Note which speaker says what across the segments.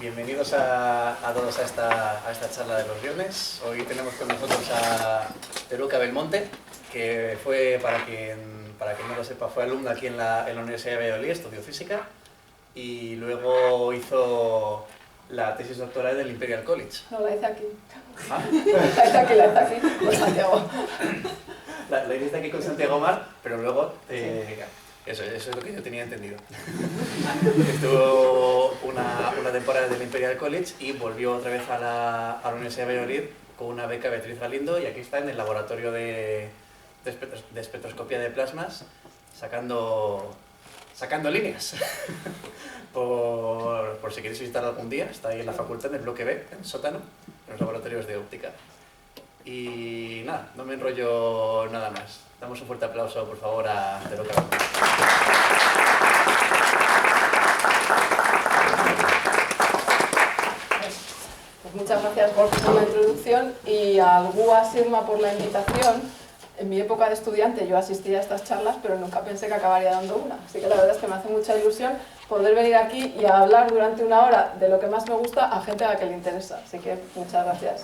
Speaker 1: Bienvenidos a todos a esta charla de los viernes. Hoy tenemos con nosotros a Teruca Belmonte, que fue, para quien no lo sepa, fue alumna aquí en la Universidad de Valladolid, estudió física y luego hizo la tesis doctoral del Imperial College.
Speaker 2: No, la hice aquí.
Speaker 1: ¿Ah?
Speaker 2: La hice aquí, con Santiago.
Speaker 1: La hiciste aquí con Santiago Mar, pero luego... Eso es lo que yo tenía entendido. Estuvo una temporada del Imperial College y volvió otra vez a la Universidad de Valladolid con una beca Beatriz Galindo, y aquí está en el laboratorio de espectroscopía de plasmas sacando líneas. por si queréis visitarlo algún día, está ahí en la facultad, en el bloque B, en el sótano, en los laboratorios de óptica. Y nada, no me enrollo nada más. Damos un fuerte aplauso, por favor, a Teruca.
Speaker 2: Pues muchas gracias por la introducción y al GUA Sigma por la invitación. En mi época de estudiante yo asistía a estas charlas, pero nunca pensé que acabaría dando una. Así que la verdad es que me hace mucha ilusión poder venir aquí y hablar durante una hora de lo que más me gusta a gente a la que le interesa. Así que muchas gracias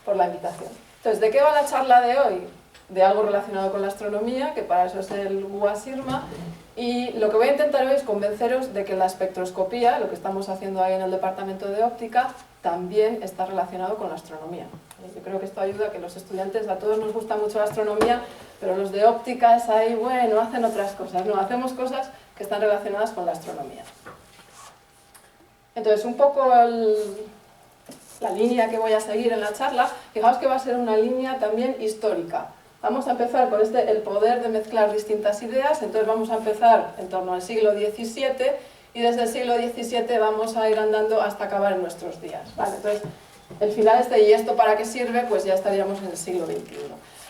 Speaker 2: por la invitación. Entonces, ¿de qué va la charla de hoy? De algo relacionado con la astronomía, que para eso es el GUA Sigma, y lo que voy a intentar hoy es convenceros de que la espectroscopía, lo que estamos haciendo ahí en el departamento de óptica, también está relacionado con la astronomía. Yo creo que esto ayuda a que los estudiantes, a todos nos gusta mucho la astronomía, pero los de óptica es ahí, bueno, hacen otras cosas, no, hacemos cosas que están relacionadas con la astronomía. Entonces, un poco la línea que voy a seguir en la charla, fijaos que va a ser una línea también histórica. Vamos a empezar con el poder de mezclar distintas ideas, entonces vamos a empezar en torno al siglo XVII y desde el siglo XVII vamos a ir andando hasta acabar en nuestros días. ¿Vale? Entonces, el final ¿y esto para qué sirve? Pues ya estaríamos en el siglo XXI.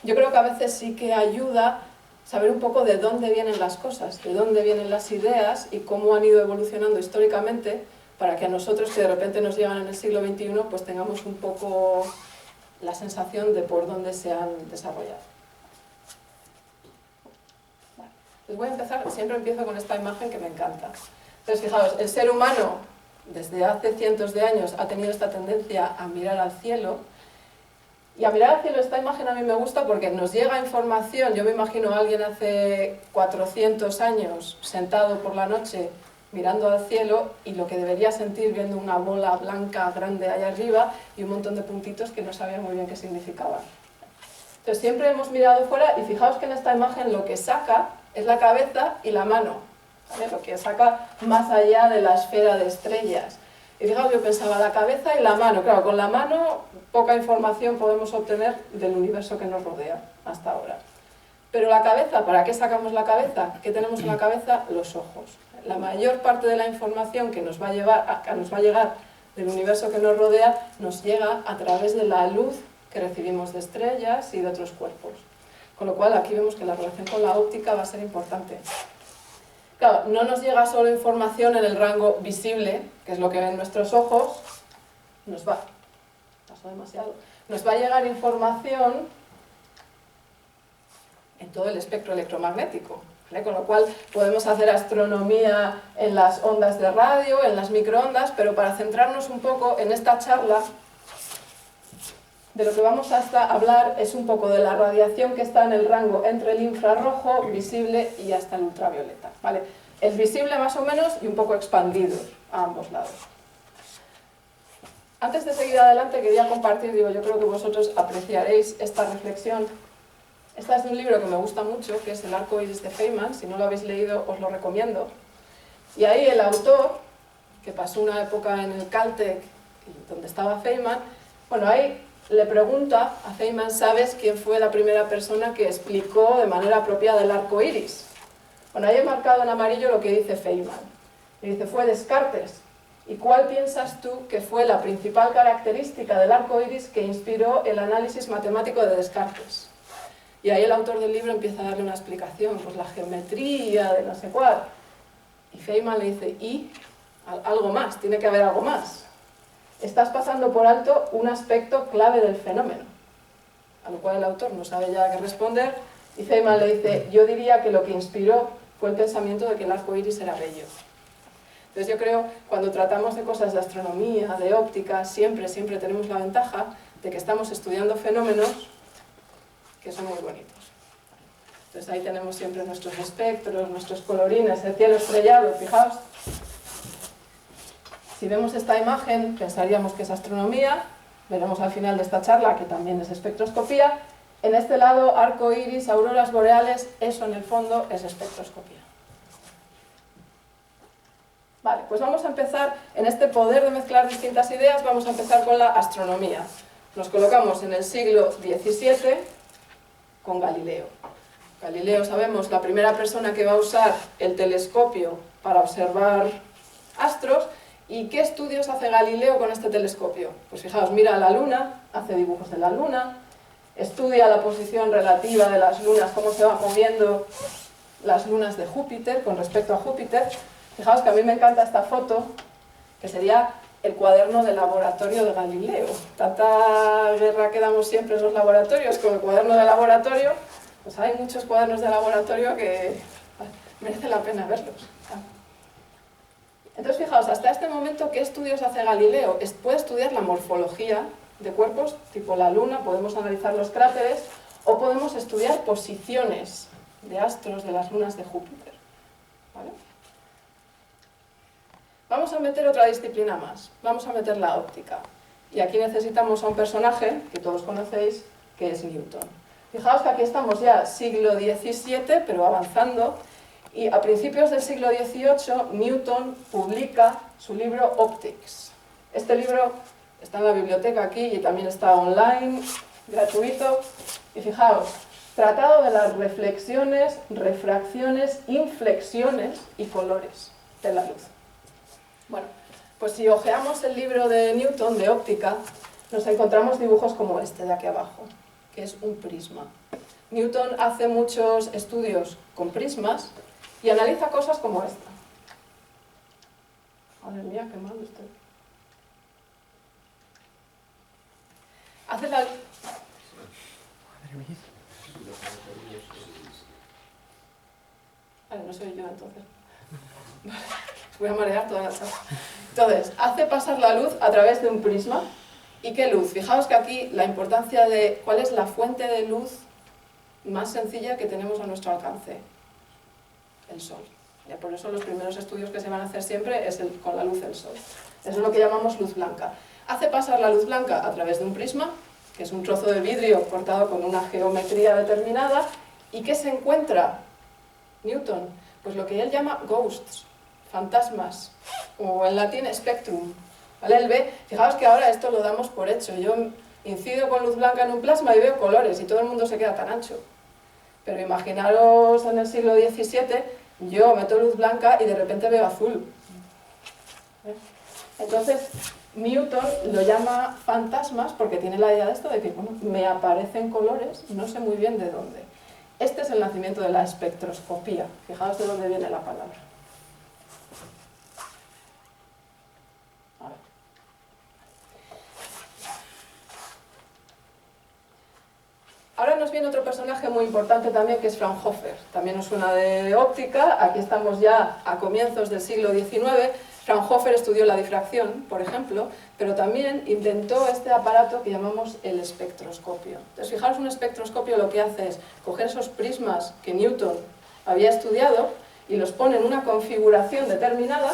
Speaker 2: Yo creo que a veces sí que ayuda saber un poco de dónde vienen las cosas, de dónde vienen las ideas y cómo han ido evolucionando históricamente, para que a nosotros que de repente nos llegan en el siglo XXI pues tengamos un poco la sensación de por dónde se han desarrollado. Vale. Pues voy a empezar, siempre empiezo con esta imagen que me encanta. Entonces fijaos, el ser humano desde hace cientos de años ha tenido esta tendencia a mirar al cielo, y a mirar al cielo, esta imagen a mí me gusta porque nos llega información. Yo me imagino a alguien hace 400 años sentado por la noche mirando al cielo y lo que debería sentir viendo una bola blanca grande allá arriba y un montón de puntitos que no sabía muy bien qué significaban. Entonces siempre hemos mirado fuera y fijaos que en esta imagen lo que saca es la cabeza y la mano, ¿vale? Lo que saca más allá de la esfera de estrellas. Y fijaos, yo pensaba la cabeza y la mano. Claro, con la mano poca información podemos obtener del universo que nos rodea hasta ahora. Pero la cabeza, ¿para qué sacamos la cabeza? ¿Qué tenemos en la cabeza? Los ojos. La mayor parte de la información que nos va a llegar del universo que nos rodea nos llega a través de la luz que recibimos de estrellas y de otros cuerpos. Con lo cual aquí vemos que la relación con la óptica va a ser importante. Claro, no nos llega solo información en el rango visible, que es lo que ven nuestros ojos, nos va a llegar información en todo el espectro electromagnético, ¿vale? Con lo cual podemos hacer astronomía en las ondas de radio, en las microondas, pero para centrarnos un poco en esta charla, de lo que vamos a hablar es un poco de la radiación que está en el rango entre el infrarrojo, visible y hasta el ultravioleta, ¿vale? El visible más o menos y un poco expandido a ambos lados. Antes de seguir adelante quería compartir, yo creo que vosotros apreciaréis esta reflexión. Esta es de un libro que me gusta mucho, que es El arco iris de Feynman. Si no lo habéis leído os lo recomiendo. Y ahí el autor, que pasó una época en el Caltech, donde estaba Feynman, bueno, ahí le pregunta a Feynman, ¿sabes quién fue la primera persona que explicó de manera apropiada el arco iris? Bueno, ahí he marcado en amarillo lo que dice Feynman. Y dice, fue Descartes. ¿Y cuál piensas tú que fue la principal característica del arco iris que inspiró el análisis matemático de Descartes? Y ahí el autor del libro empieza a darle una explicación, pues la geometría de no sé cuál. Y Feynman le dice, ¿y? Algo más, tiene que haber algo más. Estás pasando por alto un aspecto clave del fenómeno. A lo cual el autor no sabe ya qué responder, y Feynman le dice, yo diría que lo que inspiró fue el pensamiento de que el arco iris era bello. Entonces yo creo, cuando tratamos de cosas de astronomía, de óptica, siempre tenemos la ventaja de que estamos estudiando fenómenos que son muy bonitos. Entonces ahí tenemos siempre nuestros espectros, nuestros colorines, el cielo estrellado, fijaos. Si vemos esta imagen, pensaríamos que es astronomía, veremos al final de esta charla que también es espectroscopía. En este lado, arco iris, auroras boreales, eso en el fondo es espectroscopía. Vale, pues vamos a empezar, en este poder de mezclar distintas ideas, vamos a empezar con la astronomía. Nos colocamos en el siglo XVII con Galileo. Galileo, sabemos, la primera persona que va a usar el telescopio para observar astros. ¿Y qué estudios hace Galileo con este telescopio? Pues fijaos, mira a la luna, hace dibujos de la luna, estudia la posición relativa de las lunas, cómo se van moviendo las lunas de Júpiter con respecto a Júpiter. Fijaos que a mí me encanta esta foto, que sería el cuaderno de laboratorio de Galileo. Tanta guerra que damos siempre en los laboratorios con el cuaderno de laboratorio, pues hay muchos cuadernos de laboratorio que merece la pena verlos. Entonces, fijaos, hasta este momento, ¿qué estudios hace Galileo? Puede estudiar la morfología de cuerpos, tipo la Luna, podemos analizar los cráteres, o podemos estudiar posiciones de astros de las lunas de Júpiter. ¿Vale? Vamos a meter otra disciplina más, vamos a meter la óptica. Y aquí necesitamos a un personaje que todos conocéis, que es Newton. Fijaos que aquí estamos ya siglo XVII, pero avanzando. Y a principios del siglo XVIII, Newton publica su libro Optics. Este libro está en la biblioteca aquí y también está online, gratuito. Y fijaos, tratado de las reflexiones, refracciones, inflexiones y colores de la luz. Bueno, pues si hojeamos el libro de Newton de óptica, nos encontramos dibujos como este de aquí abajo, que es un prisma. Newton hace muchos estudios con prismas y analiza cosas como esta. Madre mía, qué mal estoy. Hace la... Madre mía. Vale, no soy yo entonces. Voy a marear toda la charla. Entonces, hace pasar la luz a través de un prisma. ¿Y qué luz? Fijaos que aquí la importancia de cuál es la fuente de luz más sencilla que tenemos a nuestro alcance. El sol. Ya por eso los primeros estudios que se van a hacer siempre es con la luz del sol. Eso es lo que llamamos luz blanca. Hace pasar la luz blanca a través de un prisma, que es un trozo de vidrio cortado con una geometría determinada. ¿Y qué se encuentra Newton? Pues lo que él llama ghosts, fantasmas, o en latín spectrum. ¿Vale? Él ve, fijaos que ahora esto lo damos por hecho. Yo incido con luz blanca en un plasma y veo colores y todo el mundo se queda tan ancho. Pero imaginaros en el siglo XVII, yo meto luz blanca y de repente veo azul. Entonces, Newton lo llama fantasmas porque tiene la idea de esto de que bueno, me aparecen colores, no sé muy bien de dónde. Este es el nacimiento de la espectroscopía. Fijaos de dónde viene la palabra. A ver. Ahora nos viene otro personaje muy importante también, que es Fraunhofer. También nos suena de óptica. Aquí estamos ya a comienzos del siglo XIX. Fraunhofer estudió la difracción, por ejemplo, pero también inventó este aparato que llamamos el espectroscopio. Entonces, fijaros, un espectroscopio lo que hace es coger esos prismas que Newton había estudiado y los pone en una configuración determinada.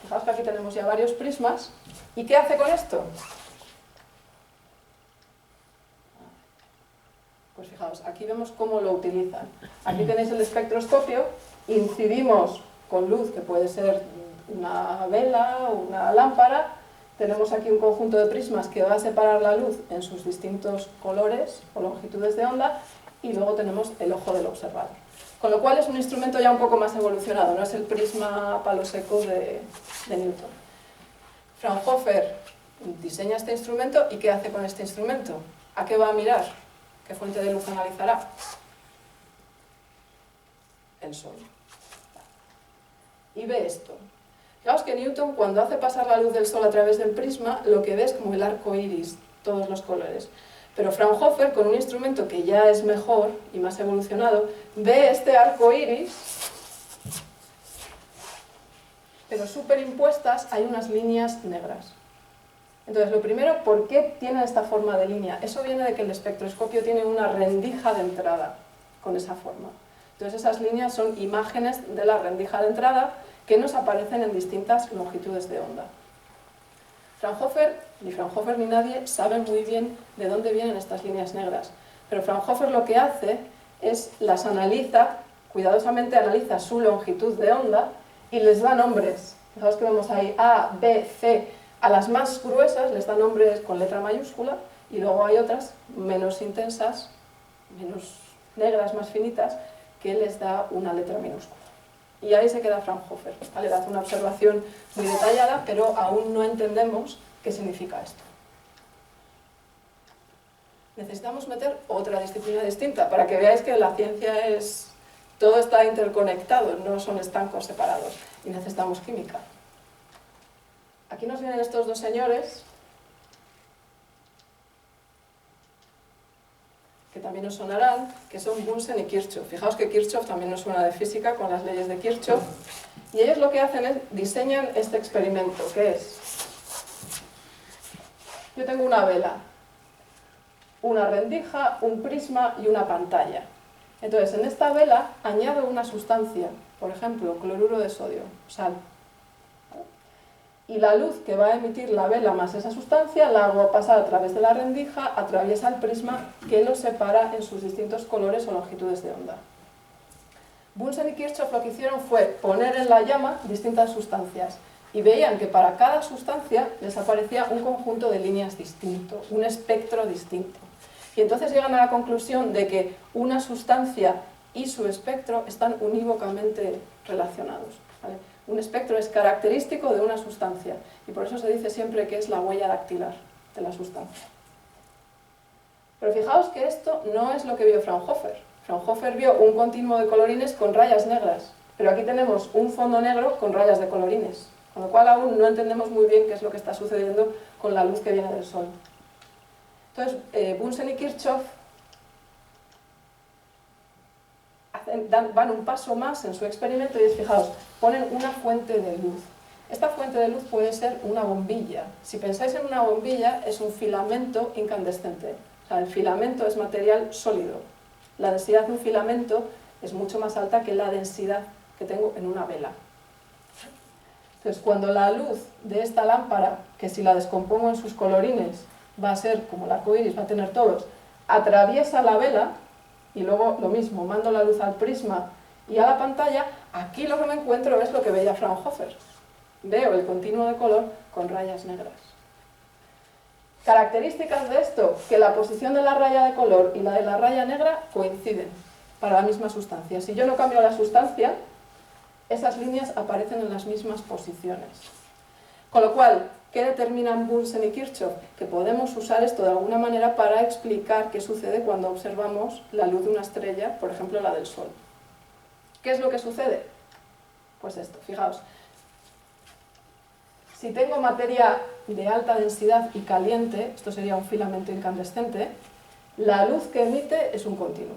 Speaker 2: Fijaos que aquí tenemos ya varios prismas. ¿Y qué hace con esto? Pues fijaos, aquí vemos cómo lo utilizan. Aquí tenéis el espectroscopio, incidimos con luz, que puede ser una vela o una lámpara. Tenemos aquí un conjunto de prismas que va a separar la luz en sus distintos colores o longitudes de onda, y luego tenemos el ojo del observador. Con lo cual es un instrumento ya un poco más evolucionado, no es el prisma palo seco de Newton. Fraunhofer diseña este instrumento, ¿y qué hace con este instrumento? ¿A qué va a mirar? ¿Qué fuente de luz analizará? El sol. Y ve esto. Fijaos que Newton, cuando hace pasar la luz del sol a través del prisma, lo que ve es como el arco iris, todos los colores. Pero Fraunhofer, con un instrumento que ya es mejor y más evolucionado, ve este arco iris pero superimpuestas hay unas líneas negras. Entonces, lo primero, ¿por qué tiene esta forma de línea? Eso viene de que el espectroscopio tiene una rendija de entrada con esa forma. Entonces, esas líneas son imágenes de la rendija de entrada que nos aparecen en distintas longitudes de onda. Ni Fraunhofer ni nadie saben muy bien de dónde vienen estas líneas negras, pero Fraunhofer lo que hace es las analiza, cuidadosamente analiza su longitud de onda y les da nombres. Fijaos que vemos ahí A, B, C. A las más gruesas les da nombres con letra mayúscula y luego hay otras menos intensas, menos negras, más finitas, que les da una letra minúscula. Y ahí se queda Fraunhofer. ¿Vale? Hace una observación muy detallada, pero aún no entendemos qué significa esto. Necesitamos meter otra disciplina distinta para que veáis que la ciencia es... todo está interconectado, no son estancos separados. Y necesitamos química. Aquí nos vienen estos dos señores, que también os sonarán, que son Bunsen y Kirchhoff. Fijaos que Kirchhoff también nos suena de física con las leyes de Kirchhoff. Y ellos lo que hacen es diseñan este experimento, que es... yo tengo una vela, una rendija, un prisma y una pantalla. Entonces, en esta vela añado una sustancia, por ejemplo, cloruro de sodio, sal. Y la luz que va a emitir la vela más esa sustancia la hago pasar a través de la rendija, atraviesa el prisma que lo separa en sus distintos colores o longitudes de onda. Bunsen y Kirchhoff lo que hicieron fue poner en la llama distintas sustancias y veían que para cada sustancia les aparecía un conjunto de líneas distinto, un espectro distinto. Y entonces llegan a la conclusión de que una sustancia y su espectro están unívocamente relacionados, ¿vale? Un espectro es característico de una sustancia y por eso se dice siempre que es la huella dactilar de la sustancia. Pero fijaos que esto no es lo que vio Fraunhofer. Fraunhofer vio un continuo de colorines con rayas negras, pero aquí tenemos un fondo negro con rayas de colorines, con lo cual aún no entendemos muy bien qué es lo que está sucediendo con la luz que viene del Sol. Entonces, Bunsen y Kirchhoff van un paso más en su experimento y es, fijaos, ponen una fuente de luz. Esta fuente de luz puede ser una bombilla. Si pensáis en una bombilla, es un filamento incandescente. O sea, el filamento es material sólido. La densidad de un filamento es mucho más alta que la densidad que tengo en una vela. Entonces, cuando la luz de esta lámpara, que si la descompongo en sus colorines, va a ser como el arco iris, va a tener todos, atraviesa la vela, y luego lo mismo, mando la luz al prisma y a la pantalla, aquí lo que me encuentro es lo que veía Fraunhofer. Veo el continuo de color con rayas negras. Características de esto, que la posición de la raya de color y la de la raya negra coinciden para la misma sustancia. Si yo no cambio la sustancia, esas líneas aparecen en las mismas posiciones. Con lo cual, ¿qué determinan Bunsen y Kirchhoff? Que podemos usar esto de alguna manera para explicar qué sucede cuando observamos la luz de una estrella, por ejemplo la del Sol. ¿Qué es lo que sucede? Pues esto, fijaos. Si tengo materia de alta densidad y caliente, esto sería un filamento incandescente, la luz que emite es un continuo.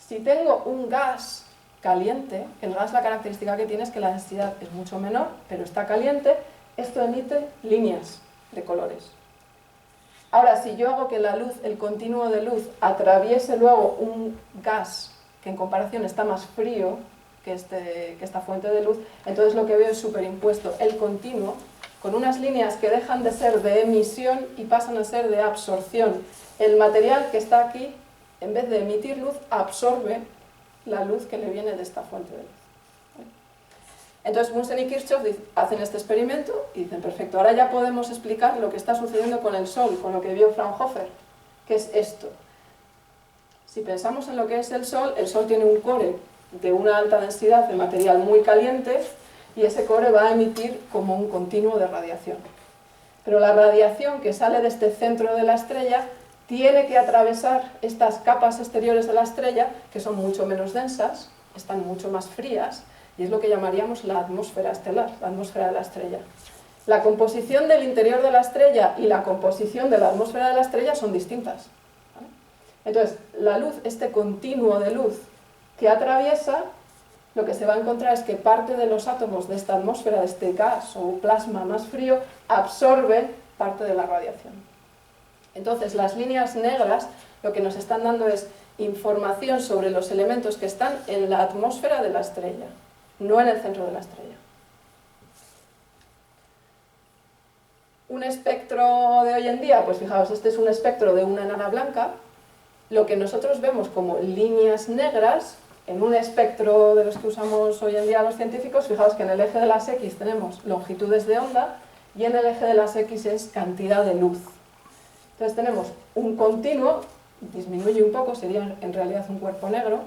Speaker 2: Si tengo un gas caliente, el gas la característica que tiene es que la densidad es mucho menor, pero está caliente, esto emite líneas de colores. Ahora, si yo hago que la luz, el continuo de luz, atraviese luego un gas que en comparación está más frío que esta fuente de luz, entonces lo que veo es superimpuesto el continuo con unas líneas que dejan de ser de emisión y pasan a ser de absorción. El material que está aquí, en vez de emitir luz, absorbe la luz que le viene de esta fuente de luz. Entonces Bunsen y Kirchhoff hacen este experimento y dicen, perfecto, ahora ya podemos explicar lo que está sucediendo con el Sol, con lo que vio Fraunhofer, que es esto. Si pensamos en lo que es el Sol tiene un core de una alta densidad de material muy caliente y ese core va a emitir como un continuo de radiación. Pero la radiación que sale de este centro de la estrella tiene que atravesar estas capas exteriores de la estrella, que son mucho menos densas, están mucho más frías, y es lo que llamaríamos la atmósfera estelar, la atmósfera de la estrella. La composición del interior de la estrella y la composición de la atmósfera de la estrella son distintas, ¿vale? Entonces, la luz, este continuo de luz que atraviesa, lo que se va a encontrar es que parte de los átomos de esta atmósfera, de este gas o plasma más frío, absorben parte de la radiación. Entonces, las líneas negras lo que nos están dando es información sobre los elementos que están en la atmósfera de la estrella, no en el centro de la estrella. Un espectro de hoy en día, pues fijaos, este es un espectro de una enana blanca. Lo que nosotros vemos como líneas negras, en un espectro de los que usamos hoy en día los científicos, fijaos que en el eje de las X tenemos longitudes de onda y en el eje de las X es cantidad de luz. Entonces tenemos un continuo, disminuye un poco, sería en realidad un cuerpo negro,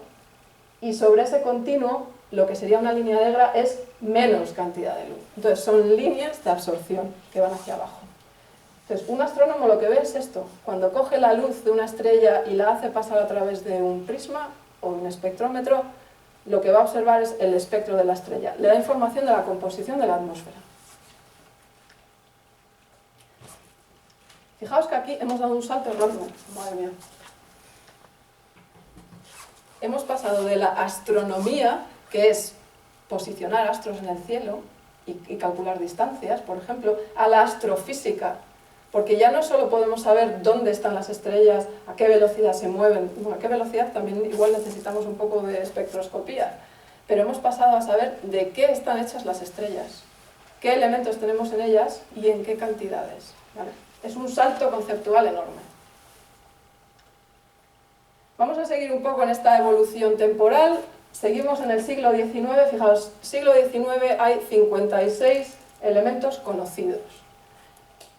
Speaker 2: y sobre ese continuo lo que sería una línea negra es menos cantidad de luz. Entonces son líneas de absorción que van hacia abajo. Entonces un astrónomo lo que ve es esto: cuando coge la luz de una estrella y la hace pasar a través de un prisma o un espectrómetro, lo que va a observar es el espectro de la estrella. Le da información de la composición de la atmósfera. Fijaos que aquí hemos dado un salto enorme. Madre mía. Hemos pasado de la astronomía, que es posicionar astros en el cielo y calcular distancias, por ejemplo, a la astrofísica, porque ya no solo podemos saber dónde están las estrellas, a qué velocidad se mueven, bueno, a qué velocidad también igual necesitamos un poco de espectroscopía, pero hemos pasado a saber de qué están hechas las estrellas, qué elementos tenemos en ellas y en qué cantidades, ¿vale? Es un salto conceptual enorme. Vamos a seguir un poco en esta evolución temporal. Seguimos en el siglo XIX. Fijaos, siglo XIX hay 56 elementos conocidos.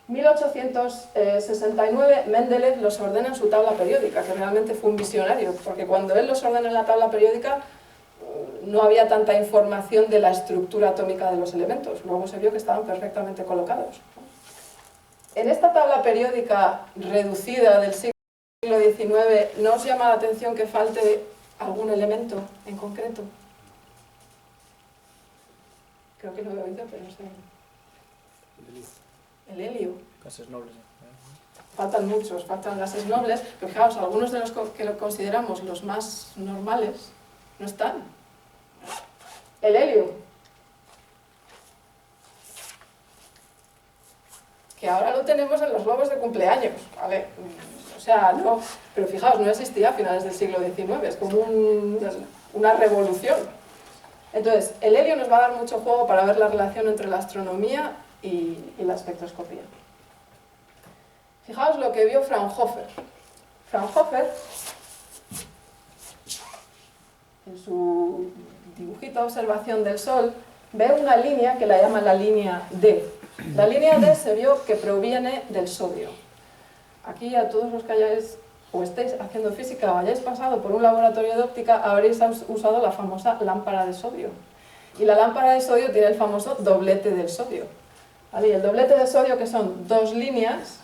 Speaker 2: 1869 Mendeleev los ordena en su tabla periódica, que realmente fue un visionario, porque cuando él los ordena en la tabla periódica no había tanta información de la estructura atómica de los elementos. Luego se vio que estaban perfectamente colocados. En esta tabla periódica reducida del siglo XIX, ¿no os llama la atención que falte algún elemento en concreto? Creo que lo he oído, pero no sé. El helio.
Speaker 1: Gases nobles.
Speaker 2: Faltan muchos, faltan gases nobles, pero fijaos, algunos de los que lo consideramos los más normales no están. El helio, que ahora lo tenemos en los globos de cumpleaños, ¿vale? O sea, no, pero fijaos, no existía a finales del siglo XIX, es como una revolución. Entonces, el helio nos va a dar mucho juego para ver la relación entre la astronomía y la espectroscopía. Fijaos lo que vio Fraunhofer. Fraunhofer, en su dibujito de observación del Sol, ve una línea que la llama la línea D. La línea D se vio que proviene del sodio. Aquí a todos los que hayáis o estéis haciendo física o hayáis pasado por un laboratorio de óptica habréis usado la famosa lámpara de sodio. Y la lámpara de sodio tiene el famoso doblete del sodio. ¿Vale? Y el doblete de sodio, que son dos líneas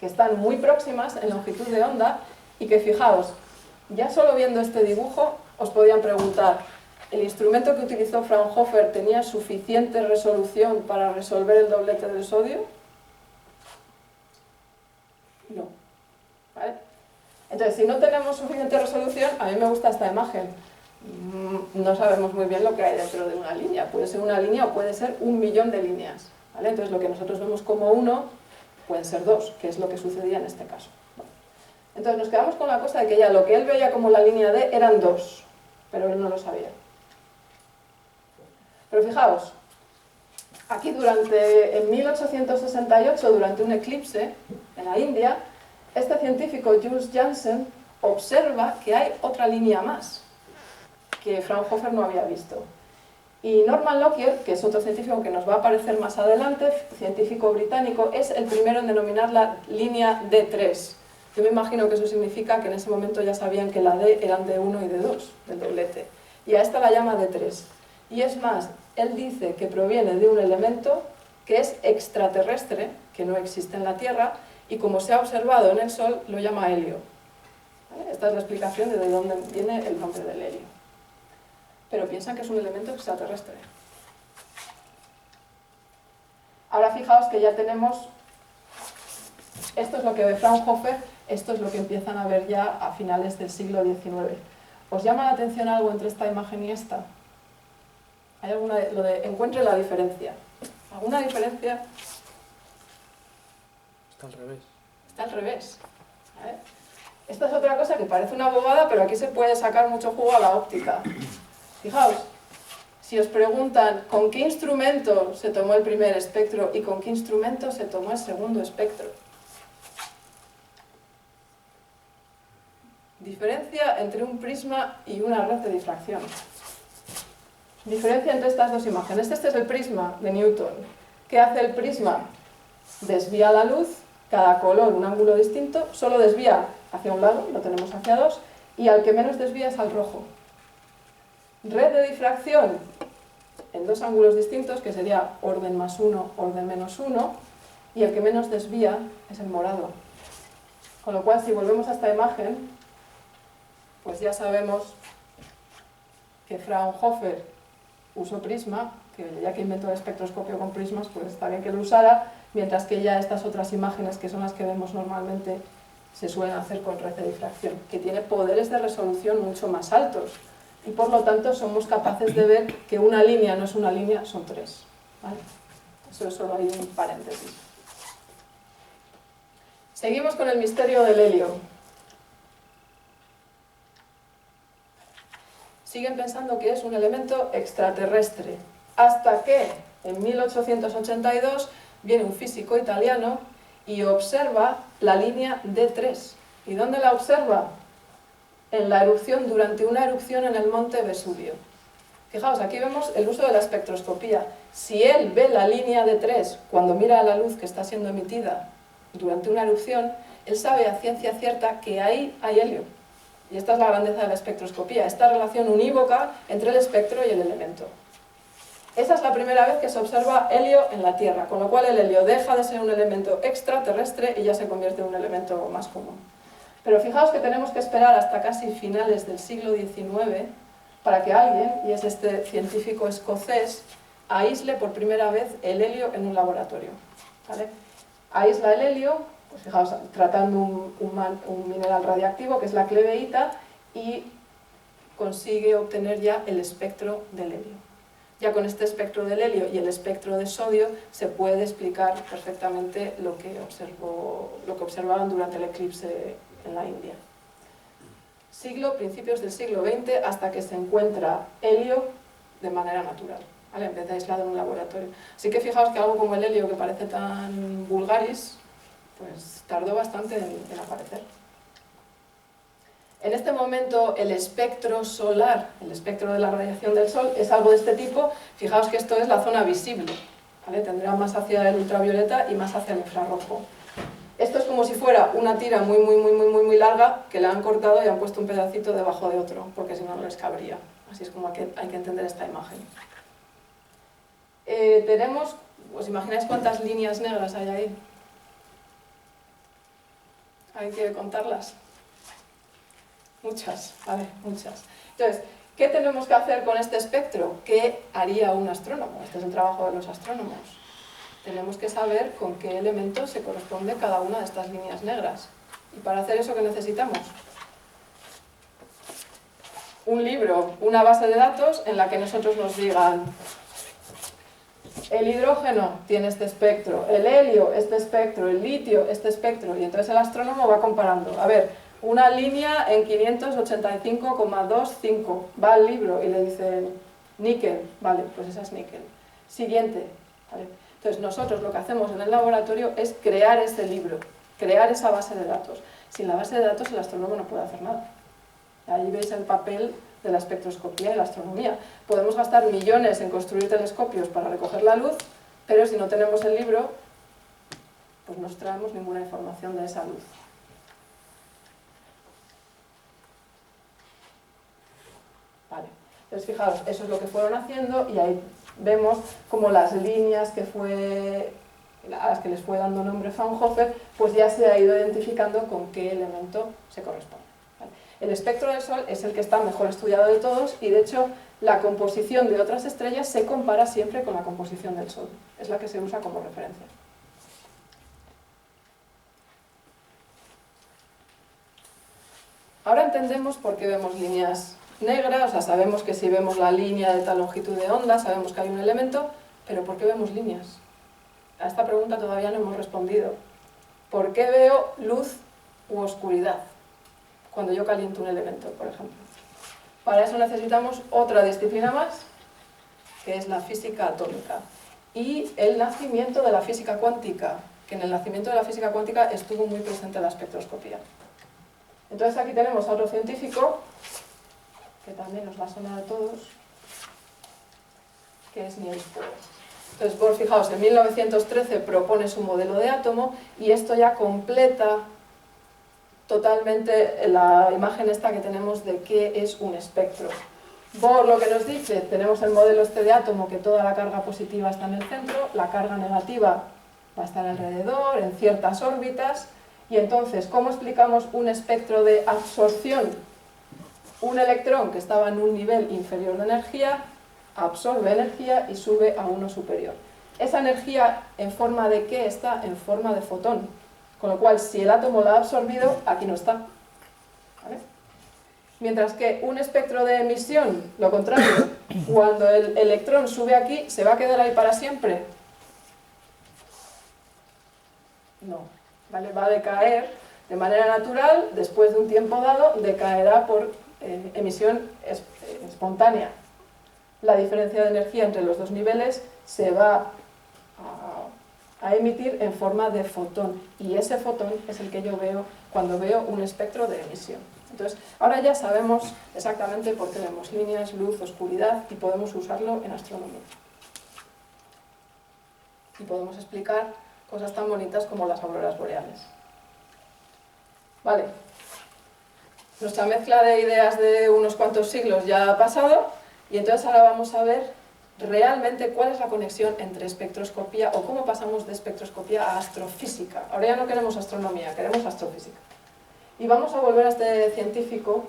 Speaker 2: que están muy próximas en longitud de onda y que, fijaos, ya solo viendo este dibujo os podían preguntar: ¿el instrumento que utilizó Fraunhofer tenía suficiente resolución para resolver el doblete del sodio? No. ¿Vale? Entonces, si no tenemos suficiente resolución, a mí me gusta esta imagen. No sabemos muy bien lo que hay dentro de una línea. Puede ser una línea o puede ser 1.000.000 de líneas. ¿Vale? Entonces, lo que nosotros vemos como uno pueden ser dos, que es lo que sucedía en este caso. Entonces, nos quedamos con la cosa de que ya lo que él veía como la línea D eran dos, pero él no lo sabía. Pero fijaos, aquí en 1868, durante un eclipse en la India, este científico, Jules Janssen, observa que hay otra línea más, que Fraunhofer no había visto. Y Norman Lockyer, que es otro científico que nos va a aparecer más adelante, científico británico, es el primero en denominar la línea D3. Yo me imagino que eso significa que en ese momento ya sabían que la D eran D1 y D2, del doblete. Y a esta la llama D3. Y es más, él dice que proviene de un elemento que es extraterrestre, que no existe en la Tierra, y como se ha observado en el Sol, lo llama helio. ¿Vale? Esta es la explicación de dónde viene el nombre del helio. Pero piensan que es un elemento extraterrestre. Ahora fijaos que ya tenemos, esto es lo que ve Fraunhofer, esto es lo que empiezan a ver ya a finales del siglo XIX. ¿Os llama la atención algo entre esta imagen y esta? ¿Hay alguna, lo de encuentre la diferencia? ¿Alguna diferencia?
Speaker 3: Está al revés.
Speaker 2: Está al revés. ¿Vale? Esta es otra cosa que parece una bobada, pero aquí se puede sacar mucho jugo a la óptica. Fijaos, si os preguntan con qué instrumento se tomó el primer espectro y con qué instrumento se tomó el segundo espectro. Diferencia entre un prisma y una red de difracción. Diferencia entre estas dos imágenes. Este es el prisma de Newton. ¿Qué hace el prisma? Desvía la luz, cada color un ángulo distinto, solo desvía hacia un lado, lo tenemos hacia dos, y al que menos desvía es al rojo. Red de difracción en dos ángulos distintos, que sería orden más 1, orden menos 1, y el que menos desvía es el morado. Con lo cual, si volvemos a esta imagen, pues ya sabemos que Fraunhofer usó prisma, que ya que inventó el espectroscopio con prismas, pues está bien que lo usara, mientras que ya estas otras imágenes, que son las que vemos normalmente, se suelen hacer con red de difracción, que tiene poderes de resolución mucho más altos, y por lo tanto somos capaces de ver que una línea no es una línea, son tres. ¿Vale? Eso es solo ahí un paréntesis. Seguimos con el misterio del helio. Siguen pensando que es un elemento extraterrestre, hasta que en 1882 viene un físico italiano y observa la línea D3. ¿Y dónde la observa? En la erupción, durante una erupción en el monte Vesubio. Fijaos, aquí vemos el uso de la espectroscopía. Si él ve la línea D3 cuando mira la luz que está siendo emitida durante una erupción, él sabe a ciencia cierta que ahí hay helio. Y esta es la grandeza de la espectroscopía, esta relación unívoca entre el espectro y el elemento. Esa es la primera vez que se observa helio en la Tierra, con lo cual el helio deja de ser un elemento extraterrestre y ya se convierte en un elemento más común. Pero fijaos que tenemos que esperar hasta casi finales del siglo XIX para que alguien, y es este científico escocés, aísle por primera vez el helio en un laboratorio. ¿Vale? Aísla el helio, pues fijaos, tratando un mineral radiactivo que es la cleveita, y consigue obtener ya el espectro del helio. Ya con este espectro del helio y el espectro de sodio se puede explicar perfectamente lo que observaban durante el eclipse en la India. Principios del siglo XX, hasta que se encuentra helio de manera natural, ¿vale? En vez de aislado en un laboratorio. Así que fijaos que algo como el helio, que parece tan vulgaris, pues tardó bastante en aparecer. En este momento el espectro solar, el espectro de la radiación del Sol, es algo de este tipo. Fijaos que esto es la zona visible, ¿vale? Tendrá más hacia el ultravioleta y más hacia el infrarrojo. Esto es como si fuera una tira muy larga que la han cortado y han puesto un pedacito debajo de otro, porque si no, no les cabría. Así es como hay que entender esta imagen. Tenemos, ¿os imagináis cuántas líneas negras hay ahí? Hay que contarlas. Muchas, ¿vale? Muchas. Entonces, ¿qué tenemos que hacer con este espectro? ¿Qué haría un astrónomo? Este es el trabajo de los astrónomos. Tenemos que saber con qué elemento se corresponde cada una de estas líneas negras. Y para hacer eso, ¿qué necesitamos? Un libro, una base de datos en la que nosotros nos digan: el hidrógeno tiene este espectro, el helio este espectro, el litio este espectro, y entonces el astrónomo va comparando. A ver, una línea en 585,25, va al libro y le dicen níquel, vale, pues esa es níquel. Siguiente, ¿vale? Entonces nosotros lo que hacemos en el laboratorio es crear ese libro, crear esa base de datos. Sin la base de datos el astrónomo no puede hacer nada. Ahí veis el papel de la espectroscopía y la astronomía. Podemos gastar millones en construir telescopios para recoger la luz, pero si no tenemos el libro, pues no extraemos ninguna información de esa luz. Vale. Entonces fijaos, eso es lo que fueron haciendo, y ahí vemos como las líneas a las que les fue dando nombre Fraunhofer, pues ya se ha ido identificando con qué elemento se corresponde. ¿Vale? El espectro del Sol es el que está mejor estudiado de todos, y de hecho la composición de otras estrellas se compara siempre con la composición del Sol. Es la que se usa como referencia. Ahora entendemos por qué vemos líneas negra, o sea, sabemos que si vemos la línea de tal longitud de onda, sabemos que hay un elemento, pero ¿por qué vemos líneas? A esta pregunta todavía no hemos respondido. ¿Por qué veo luz u oscuridad cuando yo caliento un elemento, por ejemplo? Para eso necesitamos otra disciplina más, que es la física atómica. Y el nacimiento de la física cuántica, que en el nacimiento de la física cuántica estuvo muy presente la espectroscopía. Entonces aquí tenemos a otro científico, que también nos va a sonar a todos, que es Niels Bohr. Entonces Bohr, fijaos, en 1913 propone su modelo de átomo y esto ya completa totalmente la imagen esta que tenemos de qué es un espectro. Bohr lo que nos dice, tenemos el modelo este de átomo que toda la carga positiva está en el centro, la carga negativa va a estar alrededor, en ciertas órbitas, y entonces, ¿cómo explicamos un espectro de absorción? Un electrón que estaba en un nivel inferior de energía, absorbe energía y sube a uno superior. Esa energía, ¿en forma de qué está? En forma de fotón. Con lo cual, si el átomo la ha absorbido, aquí no está. ¿Vale? Mientras que un espectro de emisión, lo contrario, cuando el electrón sube aquí, ¿se va a quedar ahí para siempre? No. ¿Vale? Va a decaer de manera natural, después de un tiempo dado, decaerá por emisión espontánea. La diferencia de energía entre los dos niveles se va a emitir en forma de fotón, y ese fotón es el que yo veo cuando veo un espectro de emisión. Entonces, ahora ya sabemos exactamente por qué vemos líneas, luz, oscuridad, y podemos usarlo en astronomía. Y podemos explicar cosas tan bonitas como las auroras boreales. Vale. Nuestra mezcla de ideas de unos cuantos siglos ya ha pasado, y entonces ahora vamos a ver realmente cuál es la conexión entre espectroscopía, o cómo pasamos de espectroscopía a astrofísica. Ahora ya no queremos astronomía, queremos astrofísica. Y vamos a volver a este científico,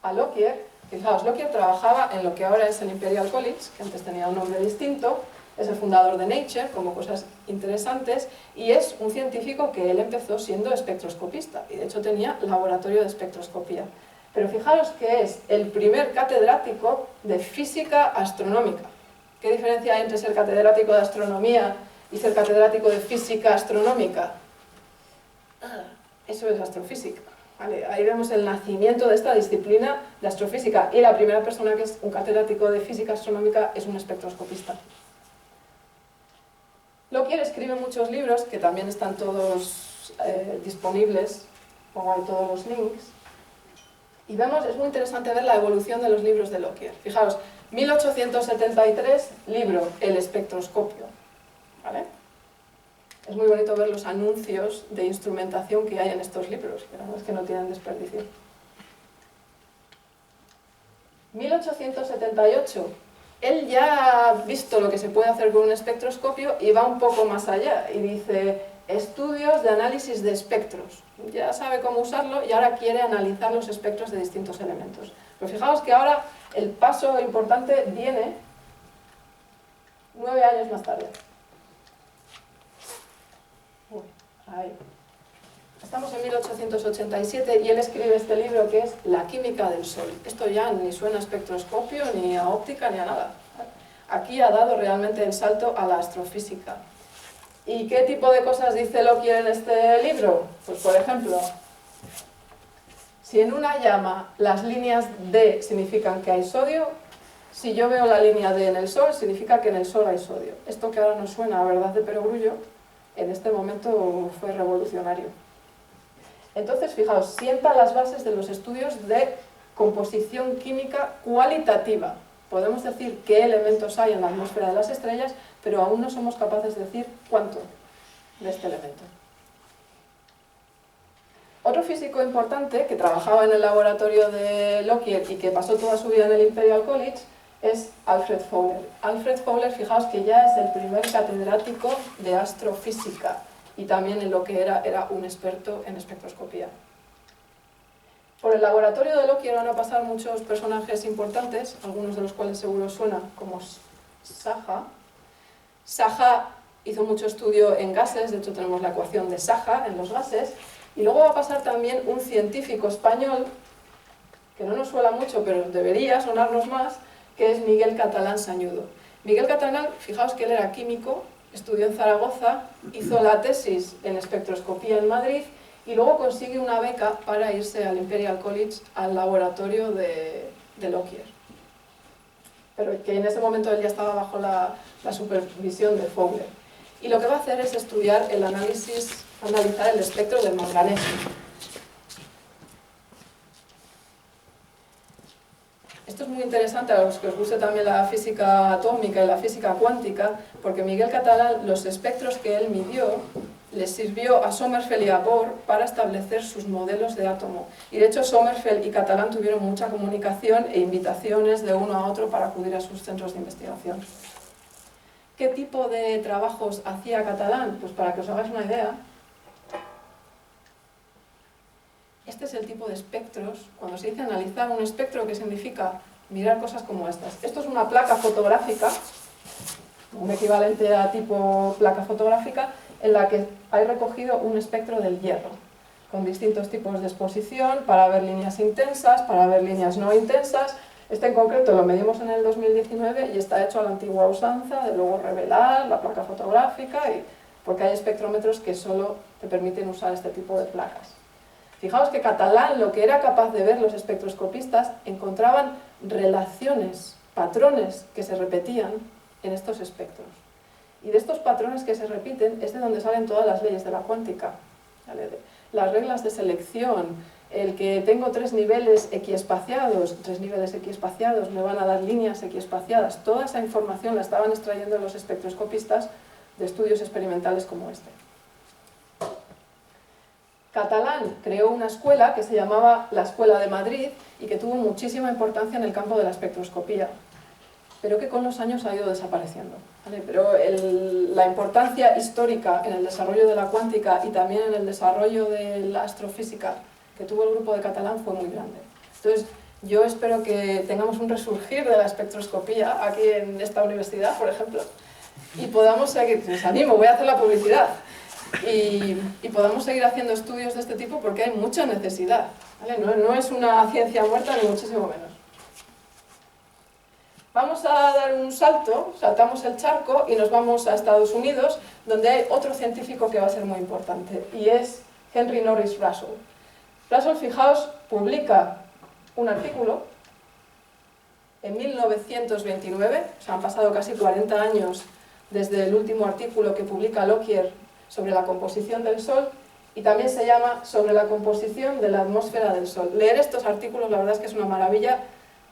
Speaker 2: a Lockyer. Fijaos, Lockyer trabajaba en lo que ahora es el Imperial College, que antes tenía un nombre distinto, es el fundador de Nature, como cosas interesantes, y es un científico que él empezó siendo espectroscopista, y de hecho tenía laboratorio de espectroscopía. Pero fijaros que es el primer catedrático de física astronómica. ¿Qué diferencia hay entre ser catedrático de astronomía y ser catedrático de física astronómica? Eso es astrofísica. ¿Vale? Ahí vemos el nacimiento de esta disciplina de astrofísica, y la primera persona que es un catedrático de física astronómica es un espectroscopista. Lockyer escribe muchos libros, que también están todos disponibles, pongo ahí todos los links, y vemos, es muy interesante ver la evolución de los libros de Lockyer. Fijaos, 1873, libro El espectroscopio. ¿Vale? Es muy bonito ver los anuncios de instrumentación que hay en estos libros, que la verdad es que no tienen desperdicio. 1878, él ya ha visto lo que se puede hacer con un espectroscopio y va un poco más allá y dice estudios de análisis de espectros. Ya sabe cómo usarlo y ahora quiere analizar los espectros de distintos elementos. Pero fijaos que ahora el paso importante viene 9 años más tarde. Ahí. Estamos en 1887 y él escribe este libro que es La química del Sol. Esto ya ni suena a espectroscopio, ni a óptica, ni a nada. Aquí ha dado realmente el salto a la astrofísica. ¿Y qué tipo de cosas dice Lockyer en este libro? Pues por ejemplo, si en una llama las líneas D significan que hay sodio, si yo veo la línea D en el Sol, significa que en el Sol hay sodio. Esto que ahora nos suena a verdad de perogrullo, en este momento fue revolucionario. Entonces, fijaos, sienta las bases de los estudios de composición química cualitativa. Podemos decir qué elementos hay en la atmósfera de las estrellas, pero aún no somos capaces de decir cuánto de este elemento. Otro físico importante que trabajaba en el laboratorio de Lockyer y que pasó toda su vida en el Imperial College es Alfred Fowler. Alfred Fowler, fijaos que ya es el primer catedrático de astrofísica y también en lo que era un experto en espectroscopía. Por el laboratorio de Lockyer van a pasar muchos personajes importantes, algunos de los cuales seguro suenan, como Saha. Saha hizo mucho estudio en gases, de hecho tenemos la ecuación de Saha en los gases, Y luego va a pasar también un científico español, que no nos suena mucho, pero debería sonarnos más, que es Miguel Catalán Sañudo. Miguel Catalán, fijaos que él era químico, estudió en Zaragoza, hizo la tesis en espectroscopía en Madrid y luego consigue una beca para irse al Imperial College, al laboratorio de Lockyer. Pero que en ese momento él ya estaba bajo la supervisión de Fowler. Y lo que va a hacer es estudiar el analizar el espectro del manganeso. Esto es muy interesante a los que os guste también la física atómica y la física cuántica, porque Miguel Catalán, los espectros que él midió, les sirvió a Sommerfeld y a Bohr para establecer sus modelos de átomo. Y de hecho Sommerfeld y Catalán tuvieron mucha comunicación e invitaciones de uno a otro para acudir a sus centros de investigación. ¿Qué tipo de trabajos hacía Catalán? Pues para que os hagáis una idea, este es el tipo de espectros. Cuando se dice analizar un espectro, ¿qué significa? Mirar cosas como estas. Esto es una placa fotográfica, un equivalente a tipo placa fotográfica, en la que hay recogido un espectro del hierro, con distintos tipos de exposición, para ver líneas intensas, para ver líneas no intensas. Este en concreto lo medimos en el 2019 y está hecho a la antigua usanza de luego revelar la placa fotográfica, porque hay espectrómetros que solo te permiten usar este tipo de placas. Fijaos que Catalán, lo que era capaz de ver los espectroscopistas, encontraban relaciones, patrones que se repetían en estos espectros. Y de estos patrones que se repiten es de donde salen todas las leyes de la cuántica. ¿Vale? Las reglas de selección, el que tengo tres niveles equiespaciados me van a dar líneas equiespaciadas, toda esa información la estaban extrayendo los espectroscopistas de estudios experimentales como este. Catalán creó una escuela que se llamaba la Escuela de Madrid y que tuvo muchísima importancia en el campo de la espectroscopía, pero que con los años ha ido desapareciendo. ¿Vale? Pero la importancia histórica en el desarrollo de la cuántica y también en el desarrollo de la astrofísica que tuvo el grupo de Catalán fue muy grande. Entonces, yo espero que tengamos un resurgir de la espectroscopía aquí en esta universidad, por ejemplo, y podamos seguir, os animo, voy a hacer la publicidad, y podamos seguir haciendo estudios de este tipo porque hay mucha necesidad. ¿Vale? No es una ciencia muerta ni muchísimo menos. Vamos a dar un salto, saltamos el charco y nos vamos a Estados Unidos, donde hay otro científico que va a ser muy importante, y es Henry Norris Russell. Russell, fijaos, publica un artículo en 1929, o sea, han pasado casi 40 años desde el último artículo que publica Lockyer sobre la composición del Sol, y también se llama Sobre la composición de la atmósfera del Sol. Leer estos artículos la verdad es que es una maravilla,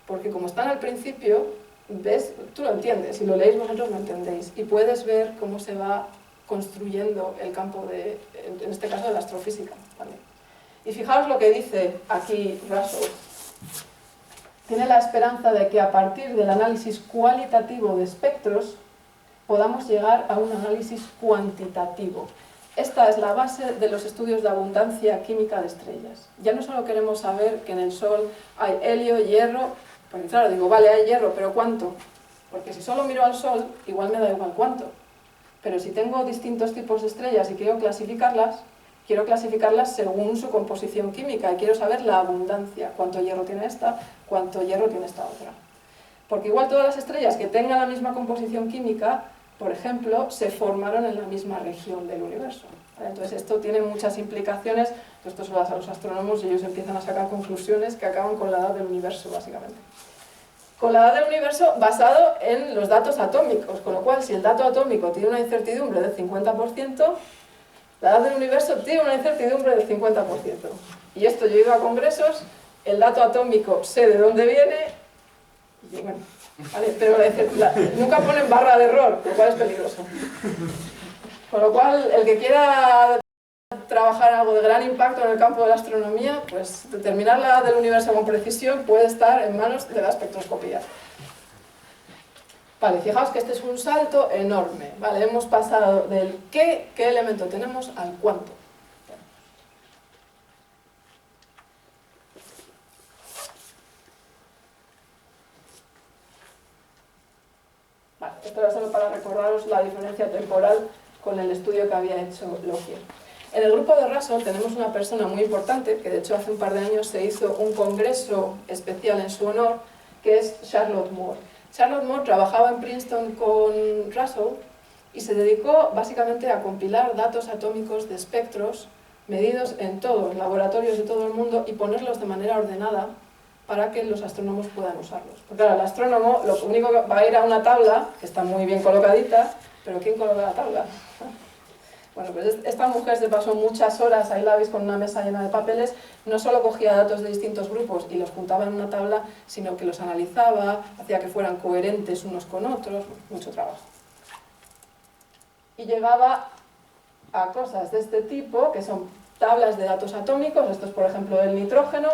Speaker 2: porque como están al principio, ves, tú lo entiendes, si lo leéis vosotros lo entendéis, y puedes ver cómo se va construyendo el campo de, en este caso, de la astrofísica. ¿Vale? Y fijaos lo que dice aquí Russell. Tiene la esperanza de que a partir del análisis cualitativo de espectros podamos llegar a un análisis cuantitativo. Esta es la base de los estudios de abundancia química de estrellas. Ya no solo queremos saber que en el Sol hay helio, hierro, porque claro, digo, vale, hay hierro, pero ¿cuánto? Porque si solo miro al Sol, igual me da igual cuánto. Pero si tengo distintos tipos de estrellas y quiero clasificarlas según su composición química y quiero saber la abundancia, cuánto hierro tiene esta, cuánto hierro tiene esta otra. Porque igual todas las estrellas que tengan la misma composición química, por ejemplo, se formaron en la misma región del universo. ¿Vale? Entonces esto tiene muchas implicaciones, esto se lo das a los astrónomos y ellos empiezan a sacar conclusiones que acaban con la edad del universo, básicamente. Con la edad del universo basado en los datos atómicos, con lo cual si el dato atómico tiene una incertidumbre del 50%, la edad del universo tiene una incertidumbre del 50%. Y esto yo he ido a congresos, el dato atómico sé de dónde viene, y bueno, ¿vale? Pero nunca ponen barra de error, lo cual es peligroso. Con lo cual, el que quiera trabajar algo de gran impacto en el campo de la astronomía, pues determinar la edad del universo con precisión puede estar en manos de la espectroscopía. Vale, fijaos que este es un salto enorme, ¿vale? Hemos pasado del qué elemento tenemos al cuánto. Vale, esto era solo para recordaros la diferencia temporal con el estudio que había hecho Lockyer. En el grupo de Russell tenemos una persona muy importante, que de hecho hace un par de años se hizo un congreso especial en su honor, que es Charlotte Moore. Charlotte Moore trabajaba en Princeton con Russell y se dedicó básicamente a compilar datos atómicos de espectros medidos en todos los laboratorios de todo el mundo y ponerlos de manera ordenada para que los astrónomos puedan usarlos. Porque claro, el astrónomo lo único que va a ir a una tabla, que está muy bien colocadita, pero ¿quién coloca la tabla? Bueno, pues esta mujer se pasó muchas horas, ahí la veis con una mesa llena de papeles, no solo cogía datos de distintos grupos y los juntaba en una tabla, sino que los analizaba, hacía que fueran coherentes unos con otros, mucho trabajo. Y llegaba a cosas de este tipo, que son tablas de datos atómicos, esto es por ejemplo del nitrógeno,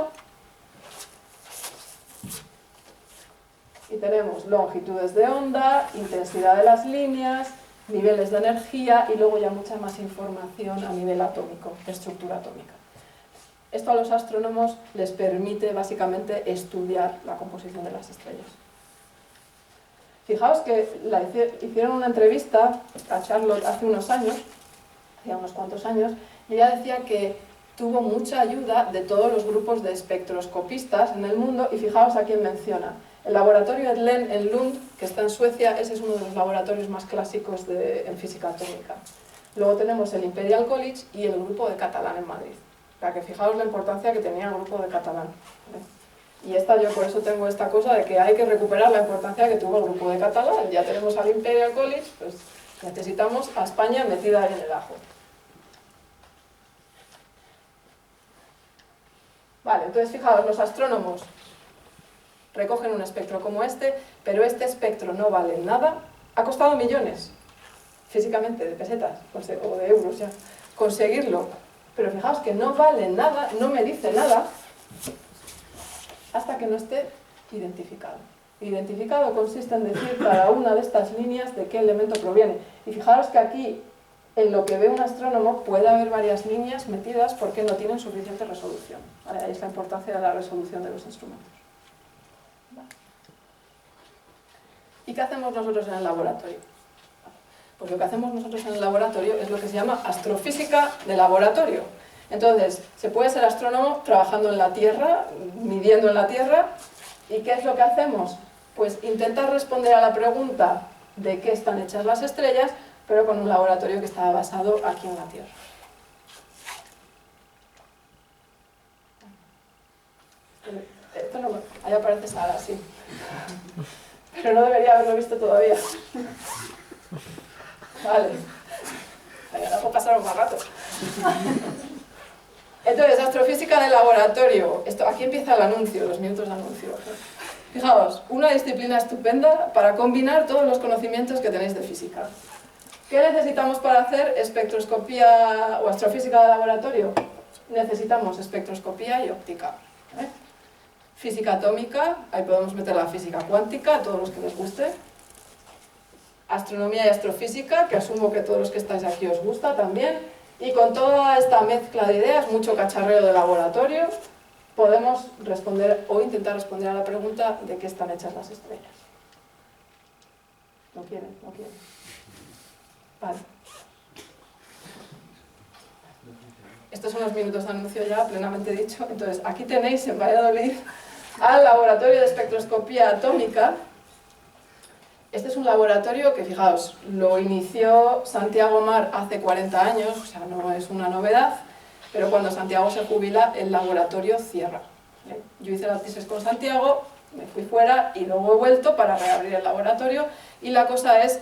Speaker 2: y tenemos longitudes de onda, intensidad de las líneas, niveles de energía y luego ya mucha más información a nivel atómico, de estructura atómica. Esto a los astrónomos les permite básicamente estudiar la composición de las estrellas. Fijaos que hicieron una entrevista a Charlotte hace unos años, hacía unos cuantos años, y ella decía que tuvo mucha ayuda de todos los grupos de espectroscopistas en el mundo, y fijaos a quién menciona. El laboratorio EDLEN en Lund, que está en Suecia, ese es uno de los laboratorios más clásicos en física atómica. Luego tenemos el Imperial College y el grupo de Catalán en Madrid. Para que fijaos la importancia que tenía el grupo de Catalán. Y yo por eso tengo esta cosa de que hay que recuperar la importancia que tuvo el grupo de Catalán. Ya tenemos al Imperial College, pues necesitamos a España metida ahí en el ajo. Vale, entonces fijaos, los astrónomos recogen un espectro como este, pero este espectro no vale nada. Ha costado millones, físicamente, de pesetas o de euros ya, conseguirlo. Pero fijaos que no vale nada, no me dice nada, hasta que no esté identificado. Identificado consiste en decir cada una de estas líneas de qué elemento proviene. Y fijaos que aquí, en lo que ve un astrónomo, puede haber varias líneas metidas porque no tienen suficiente resolución. ¿Vale? Ahí es la importancia de la resolución de los instrumentos. ¿Y qué hacemos nosotros en el laboratorio? Pues lo que hacemos nosotros en el laboratorio es lo que se llama astrofísica de laboratorio. Entonces, se puede ser astrónomo trabajando en la Tierra, midiendo en la Tierra, ¿y qué es lo que hacemos? Pues intentar responder a la pregunta de qué están hechas las estrellas, pero con un laboratorio que está basado aquí en la Tierra. Esto no, ahí aparece Sara, sí. Pero no debería haberlo visto todavía. Vale. Ahora puedo pasar un más rato. Entonces, astrofísica de laboratorio. Aquí empieza el anuncio, los minutos de anuncio. Fijaos, una disciplina estupenda para combinar todos los conocimientos que tenéis de física. ¿Qué necesitamos para hacer espectroscopía o astrofísica de laboratorio? Necesitamos espectroscopía y óptica. Física atómica, ahí podemos meter la física cuántica, a todos los que nos guste. Astronomía y astrofísica, que asumo que todos los que estáis aquí os gusta también. Y con toda esta mezcla de ideas, mucho cacharreo de laboratorio, podemos responder o intentar responder a la pregunta de qué están hechas las estrellas. ¿No quieren? ¿No quieren? Vale. Estos son los minutos de anuncio ya plenamente dicho. Entonces, aquí tenéis en Valladolid al laboratorio de espectroscopía atómica. Este es un laboratorio que, fijaos, lo inició Santiago Mar hace 40 años, o sea, no es una novedad, pero cuando Santiago se jubila, el laboratorio cierra. Yo hice la tesis con Santiago, me fui fuera y luego he vuelto para reabrir el laboratorio, y la cosa es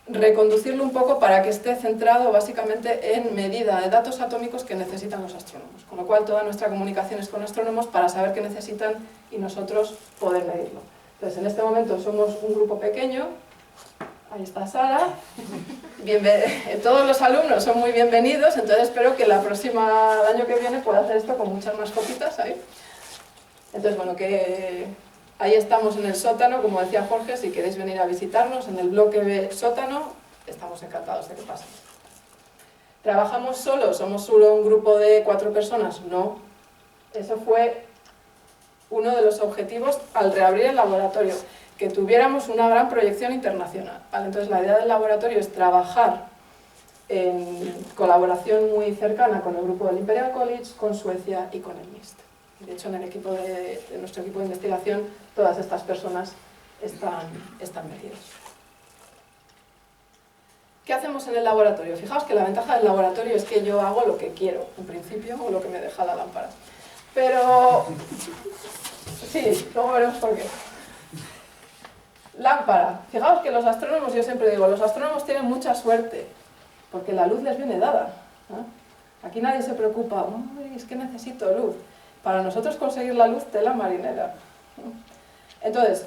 Speaker 2: reconducirlo un poco para que esté centrado básicamente en medida de datos atómicos que necesitan los astrónomos, con lo cual toda nuestra comunicación es con astrónomos para saber qué necesitan y nosotros poder medirlo. Entonces, en este momento somos un grupo pequeño, ahí está Sara, todos los alumnos son muy bienvenidos, entonces espero que el año que viene pueda hacer esto con muchas más copitas ahí. Entonces, bueno, que ahí estamos en el sótano, como decía Jorge, si queréis venir a visitarnos en el bloque B sótano, estamos encantados de que pasen. ¿Trabajamos solos? ¿Somos solo un grupo de 4 personas? No, eso fue uno de los objetivos al reabrir el laboratorio, que tuviéramos una gran proyección internacional. ¿Vale? Entonces la idea del laboratorio es trabajar en colaboración muy cercana con el grupo del Imperial College, con Suecia y con el NIST. De hecho, en el equipo de nuestro equipo de investigación, todas estas personas están metidas. ¿Qué hacemos en el laboratorio? Fijaos que la ventaja del laboratorio es que yo hago lo que quiero, en principio, o lo que me deja la lámpara. Pero, sí, luego veremos por qué. Lámpara. Fijaos que los astrónomos, yo siempre digo, los astrónomos tienen mucha suerte, porque la luz les viene dada, ¿no? Aquí nadie se preocupa, es que necesito luz. Para nosotros conseguir la luz, tela marinera. Entonces,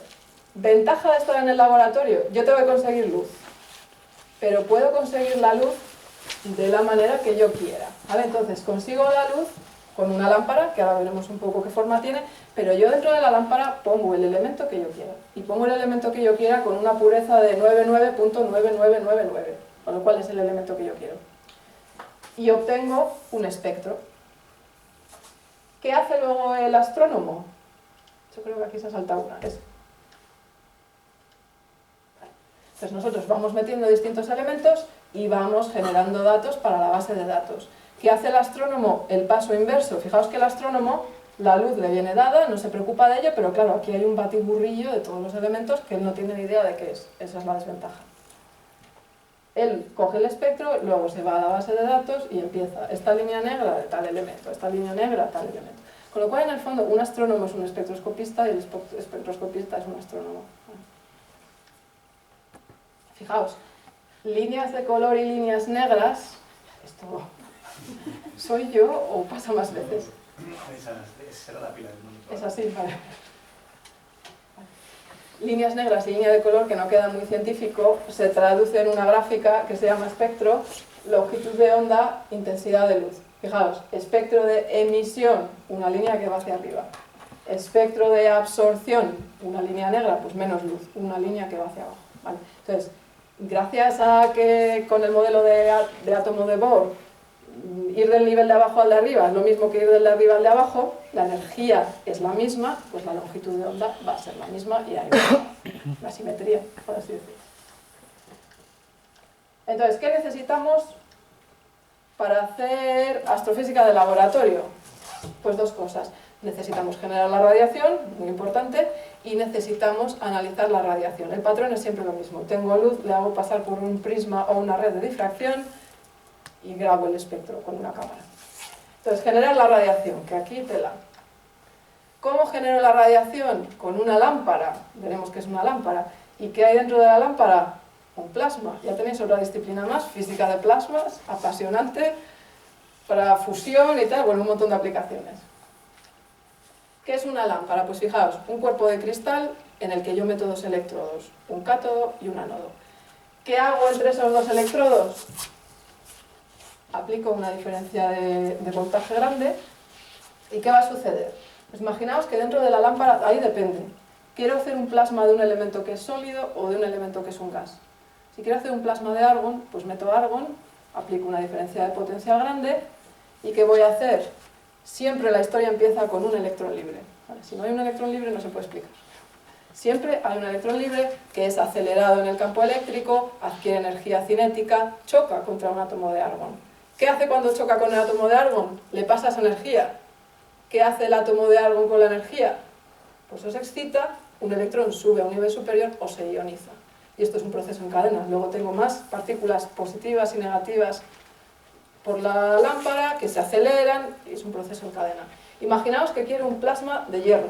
Speaker 2: ventaja de estar en el laboratorio, yo tengo que conseguir luz, pero puedo conseguir la luz de la manera que yo quiera, ¿vale? Entonces, consigo la luz con una lámpara, que ahora veremos un poco qué forma tiene, pero yo dentro de la lámpara pongo el elemento que yo quiera, y pongo el elemento que yo quiera con una pureza de 99.9999, con lo cual es el elemento que yo quiero. Y obtengo un espectro. ¿Qué hace luego el astrónomo? Yo creo que aquí se ha saltado una. Pues nosotros vamos metiendo distintos elementos y vamos generando datos para la base de datos. ¿Qué hace el astrónomo? El paso inverso. Fijaos que el astrónomo, la luz le viene dada, no se preocupa de ello, pero claro, aquí hay un batiburrillo de todos los elementos que él no tiene ni idea de qué es. Esa es la desventaja. Él coge el espectro, luego se va a la base de datos y empieza esta línea negra de tal elemento, esta línea negra de tal elemento. Con lo cual, en el fondo, un astrónomo es un espectroscopista y el espectroscopista es un astrónomo. Fijaos, líneas de color y líneas negras, esto soy yo o pasa más veces.
Speaker 1: Esa era la pila del monitor.
Speaker 2: Es así, vale. Líneas negras y línea de color, que no queda muy científico, se traduce en una gráfica que se llama espectro, longitud de onda, intensidad de luz. Fijaos, espectro de emisión, una línea que va hacia arriba. Espectro de absorción, una línea negra, pues menos luz, una línea que va hacia abajo. ¿Vale? Entonces, gracias a que con el modelo de átomo de Bohr, ir del nivel de abajo al de arriba es lo mismo que ir del de arriba al de abajo, la energía es la misma, pues la longitud de onda va a ser la misma y hay una simetría, por así decirlo. Entonces, ¿qué necesitamos para hacer astrofísica de laboratorio? Pues dos cosas. Necesitamos generar la radiación, muy importante, y necesitamos analizar la radiación. El patrón es siempre lo mismo. Tengo luz, le hago pasar por un prisma o una red de difracción y grabo el espectro con una cámara. Entonces, generar la radiación, que aquí tela. ¿Cómo genero la radiación? Con una lámpara. Veremos qué es una lámpara. ¿Y qué hay dentro de la lámpara? Un plasma. Ya tenéis otra disciplina más, física de plasmas, apasionante, para fusión y tal, bueno, un montón de aplicaciones. ¿Qué es una lámpara? Pues fijaos, un cuerpo de cristal en el que yo meto dos electrodos, un cátodo y un ánodo. ¿Qué hago entre esos dos electrodos? Aplico una diferencia de voltaje grande. ¿Y qué va a suceder? Pues imaginaos que dentro de la lámpara, ahí depende. Quiero hacer un plasma de un elemento que es sólido o de un elemento que es un gas. Si quiero hacer un plasma de argón, pues meto argón, aplico una diferencia de potencial grande. ¿Y qué voy a hacer? Siempre la historia empieza con un electrón libre. ¿Vale? Si no hay un electrón libre no se puede explicar. Siempre hay un electrón libre que es acelerado en el campo eléctrico, adquiere energía cinética, choca contra un átomo de argón. ¿Qué hace cuando choca con el átomo de argón? Le pasa esa energía. ¿Qué hace el átomo de argón con la energía? Pues o se excita, un electrón sube a un nivel superior o se ioniza. Y esto es un proceso en cadena. Luego tengo más partículas positivas y negativas por la lámpara que se aceleran y es un proceso en cadena. Imaginaos que quiero un plasma de hierro.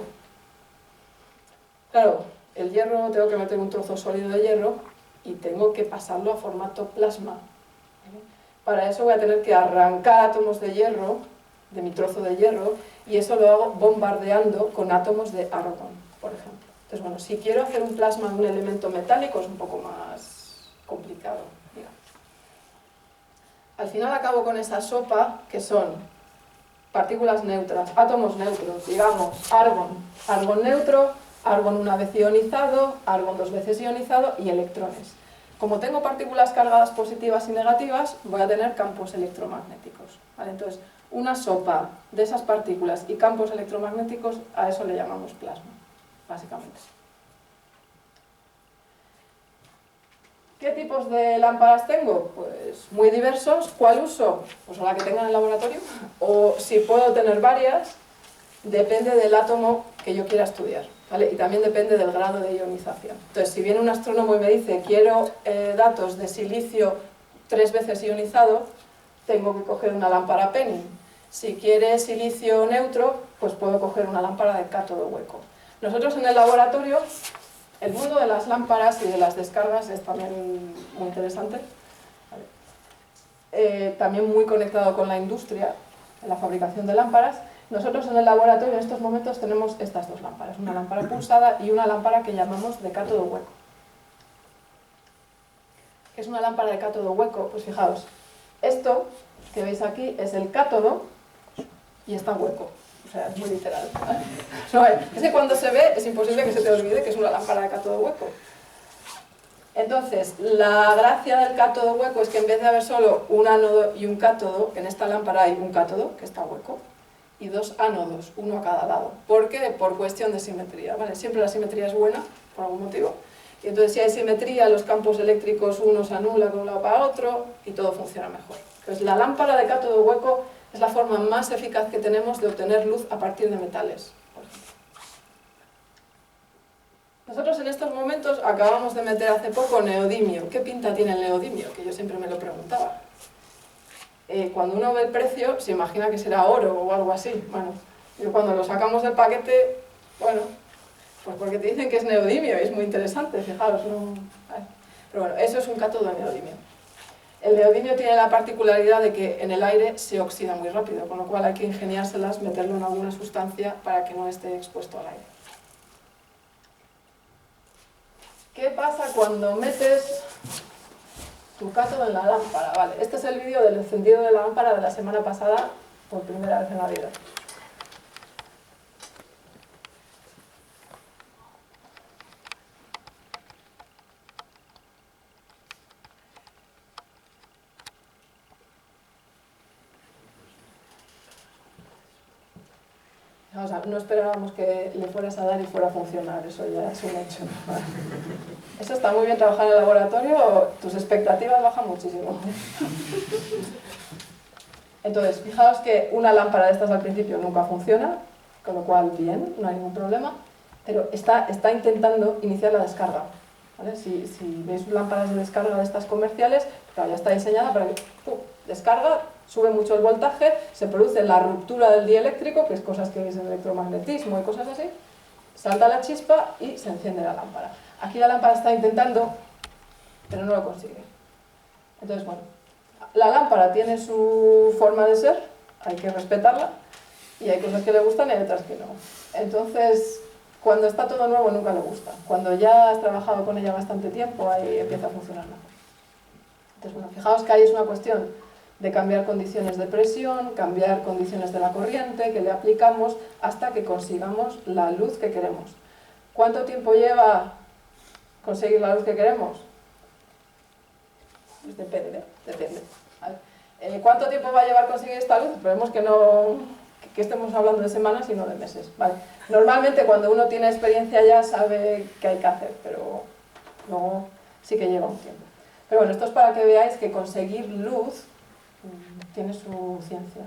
Speaker 2: Claro, el hierro, tengo que meter un trozo sólido de hierro y tengo que pasarlo a formato plasma. ¿Vale? Para eso voy a tener que arrancar átomos de hierro, de mi trozo de hierro, y eso lo hago bombardeando con átomos de argón, por ejemplo. Entonces, bueno, si quiero hacer un plasma de un elemento metálico es un poco más complicado, digamos. Al final acabo con esa sopa que son partículas neutras, átomos neutros, digamos, argón, argón neutro, argón una vez ionizado, argón dos veces ionizado y electrones. Como tengo partículas cargadas positivas y negativas, voy a tener campos electromagnéticos. ¿Vale? Entonces, una sopa de esas partículas y campos electromagnéticos, a eso le llamamos plasma, básicamente. ¿Qué tipos de lámparas tengo? Pues muy diversos. ¿Cuál uso? Pues la que tenga en el laboratorio. O si puedo tener varias, depende del átomo que yo quiera estudiar, ¿vale? Y también depende del grado de ionización. Entonces, si viene un astrónomo y me dice quiero datos de silicio 3 veces ionizado, tengo que coger una lámpara Penning. Si quiere silicio neutro, pues puedo coger una lámpara de cátodo hueco. Nosotros en el laboratorio, el mundo de las lámparas y de las descargas es también muy interesante, ¿vale? También muy conectado con la industria, en la fabricación de lámparas. Nosotros en el laboratorio en estos momentos tenemos estas dos lámparas, una lámpara pulsada y una lámpara que llamamos de cátodo hueco. ¿Qué es una lámpara de cátodo hueco? Pues fijaos, esto que veis aquí es el cátodo y está hueco. O sea, es muy literal. No, es que cuando se ve es imposible que se te olvide que es una lámpara de cátodo hueco. Entonces, la gracia del cátodo hueco es que en vez de haber solo un ánodo y un cátodo, en esta lámpara hay un cátodo, que está hueco, y 2 ánodos, uno a cada lado. ¿Por qué? Por cuestión de simetría, ¿vale? Siempre la simetría es buena, por algún motivo. Y entonces, si hay simetría, los campos eléctricos uno se anula de un lado para otro y todo funciona mejor. Entonces, la lámpara de cátodo hueco es la forma más eficaz que tenemos de obtener luz a partir de metales, por ejemplo. Nosotros en estos momentos acabamos de meter hace poco neodimio. ¿Qué pinta tiene el neodimio? Que yo siempre me lo preguntaba. Cuando uno ve el precio, se imagina que será oro o algo así. Bueno, yo cuando lo sacamos del paquete, bueno, pues porque te dicen que es neodimio y es muy interesante, fijaros, no... Pero bueno, eso es un cátodo de neodimio. El neodimio tiene la particularidad de que en el aire se oxida muy rápido, con lo cual hay que ingeniárselas, meterlo en alguna sustancia para que no esté expuesto al aire. ¿Qué pasa cuando metes tu cátodo en la lámpara? Vale, este es el vídeo del encendido de la lámpara de la semana pasada, por primera vez en la vida. O sea, no esperábamos que le fueras a dar y fuera a funcionar, eso ya es un hecho. Eso está muy bien trabajar en el laboratorio, tus expectativas bajan muchísimo. Entonces, fijaos que una lámpara de estas al principio nunca funciona, con lo cual bien, no hay ningún problema, pero está intentando iniciar la descarga, ¿vale? Si veis lámparas de descarga de estas comerciales, claro, ya está diseñada para que descarga, sube mucho el voltaje, se produce la ruptura del dieléctrico, que es cosas que veis en electromagnetismo y cosas así, salta la chispa y se enciende la lámpara. Aquí la lámpara está intentando, pero no lo consigue. Entonces, bueno, la lámpara tiene su forma de ser, hay que respetarla, y hay cosas que le gustan y hay otras que no. Entonces, cuando está todo nuevo nunca le gusta. Cuando ya has trabajado con ella bastante tiempo, ahí empieza a funcionar mejor. Entonces, bueno, fijaos que ahí es una cuestión de cambiar condiciones de presión, cambiar condiciones de la corriente que le aplicamos hasta que consigamos la luz que queremos. ¿Cuánto tiempo lleva conseguir la luz que queremos? Pues depende. ¿Vale? ¿Cuánto tiempo va a llevar conseguir esta luz? Esperemos que estemos hablando de semanas y no de meses. ¿Vale? Normalmente cuando uno tiene experiencia ya sabe qué hay que hacer, pero luego sí que lleva un tiempo. Pero bueno, esto es para que veáis que conseguir luz tiene su ciencia,